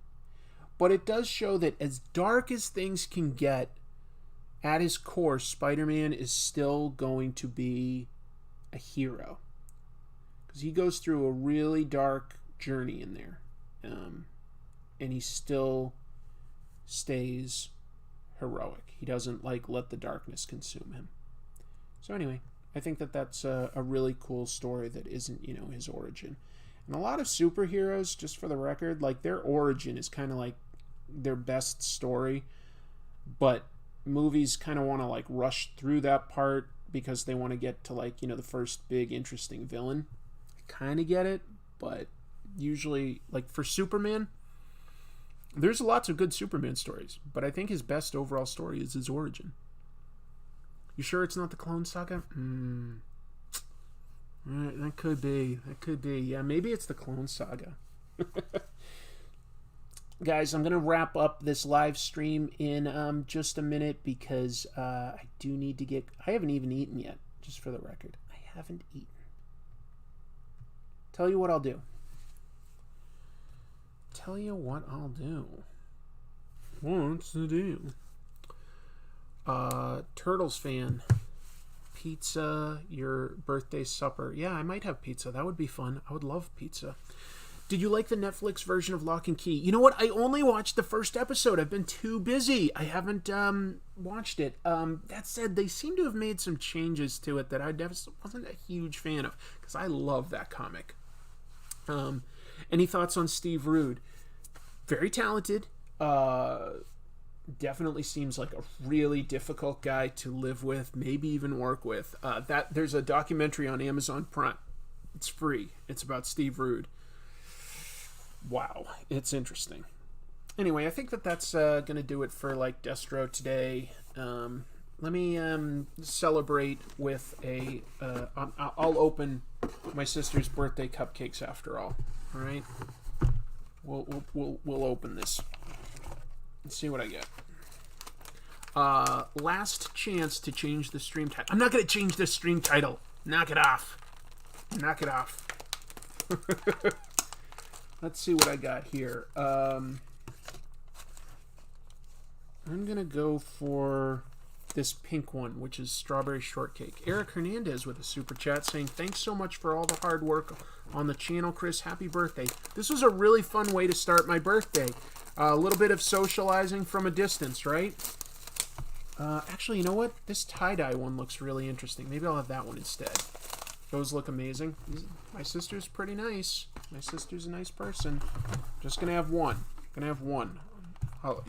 but it does show that as dark as things can get, at his core, Spider-Man is still going to be a hero. Because he goes through a really dark journey in there. And he still stays heroic. He doesn't let the darkness consume him. So anyway, I think that's a really cool story that isn't, his origin. And a lot of superheroes, just for the record, their origin is kind of like their best story, but movies kind of want to rush through that part because they want to get to the first big interesting villain. I kind of get it, but usually for Superman, there's lots of good Superman stories, but I think his best overall story is his origin. You sure it's not the Clone Saga? That could be. Yeah, maybe it's the Clone Saga. Guys, I'm going to wrap up this live stream in just a minute because I do need to get... I haven't even eaten yet, just for the record. I haven't eaten. Tell you what I'll do. What's the deal? Turtles fan. Pizza, your birthday supper. Yeah, I might have pizza. That would be fun. I would love pizza. Did you like the Netflix version of Lock and Key? You know what? I only watched the first episode. I've been too busy. I haven't watched it. That said, they seem to have made some changes to it that I wasn't a huge fan of because I love that comic. Any thoughts on Steve Rude? Very talented. Definitely seems like a really difficult guy to live with, maybe even work with. There's a documentary on Amazon Prime. It's free. It's about Steve Rude. Wow, it's interesting. Anyway, I think that's going to do it for Destro today. Let me celebrate with a... I'll open my sister's birthday cupcakes after all. All right? We'll open this. Let's see what I get. Last chance to change the stream title. I'm not going to change the stream title. Knock it off. Let's see what I got here. I'm going to go for this pink one, which is Strawberry Shortcake. Eric Hernandez with a super chat saying, thanks so much for all the hard work on the channel, Chris. Happy birthday. This was a really fun way to start my birthday. A little bit of socializing from a distance, right? Actually, you know what? This tie-dye one looks really interesting. Maybe I'll have that one instead. Those look amazing. My sister's pretty nice. My sister's a nice person. Just gonna have one.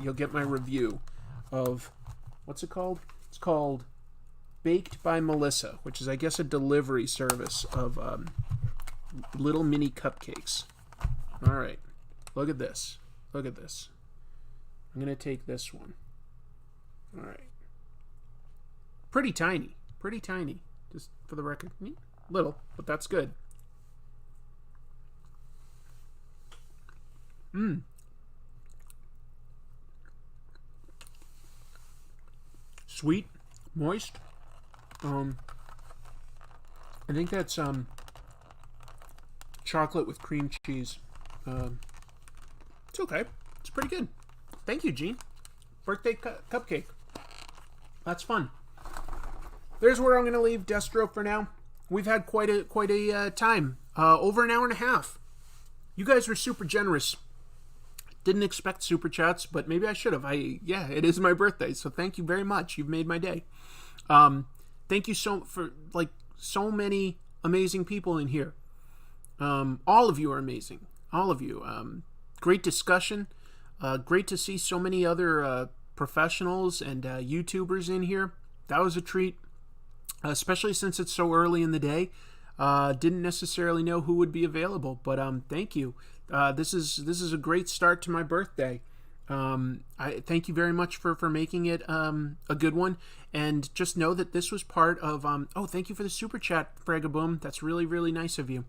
You'll get my review of... What's it called? It's called Baked by Melissa, which is, I guess, a delivery service of little mini cupcakes. All right. Look at this. I'm going to take this one. All right. Pretty tiny. Just for the record. Little, but that's good. Sweet, moist. I think that's chocolate with cream cheese. It's okay. It's pretty good. Thank you, Gene. Birthday cupcake. That's fun. There's where I'm going to leave Destro for now. We've had quite a time. Over an hour and a half. You guys were super generous. Didn't expect super chats, but maybe I should have. It is my birthday, so thank you very much. You've made my day. Thank you for so many amazing people in here. All of you are amazing. All of you. Great discussion. Great to see so many other professionals and YouTubers in here. That was a treat, especially since it's so early in the day. Didn't necessarily know who would be available, but thank you. This is a great start to my birthday. I thank you very much for making it a good one, and just know that this was part of thank you for the super chat, Fragaboom. That's really, really nice of you.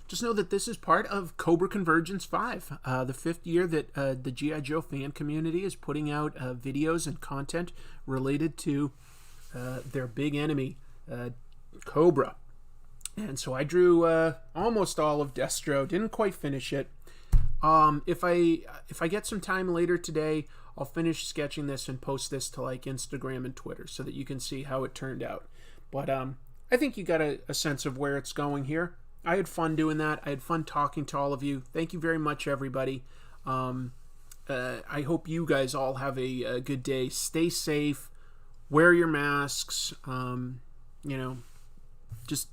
Just know that this is part of Cobra Convergence 5, the 5th year that the G.I. Joe fan community is putting out videos and content related to their big enemy, Cobra. And so I drew almost all of Destro. Didn't quite finish it. If I get some time later today, I'll finish sketching this and post this to Instagram and Twitter so that you can see how it turned out. But I think you got a sense of where it's going here. I had fun doing that. I had fun talking to all of you. Thank you very much, everybody. I hope you guys all have a good day. Stay safe. Wear your masks. Just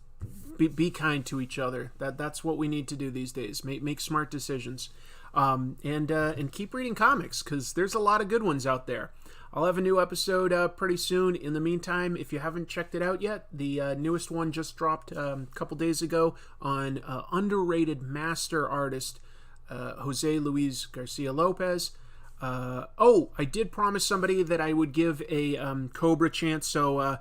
be kind to each other. That's what we need to do these days. Make smart decisions. And keep reading comics, because there's a lot of good ones out there. I'll have a new episode pretty soon. In the meantime, if you haven't checked it out yet, the newest one just dropped a couple days ago on underrated master artist Jose Luis Garcia Lopez. I did promise somebody that I would give a Cobra chant, so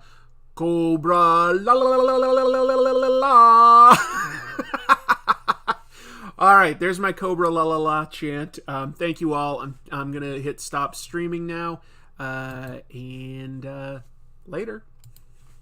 Cobra la la la la la la la la la. All right, there's my Cobra la la la chant. Thank you all. I'm gonna hit stop streaming now, and later.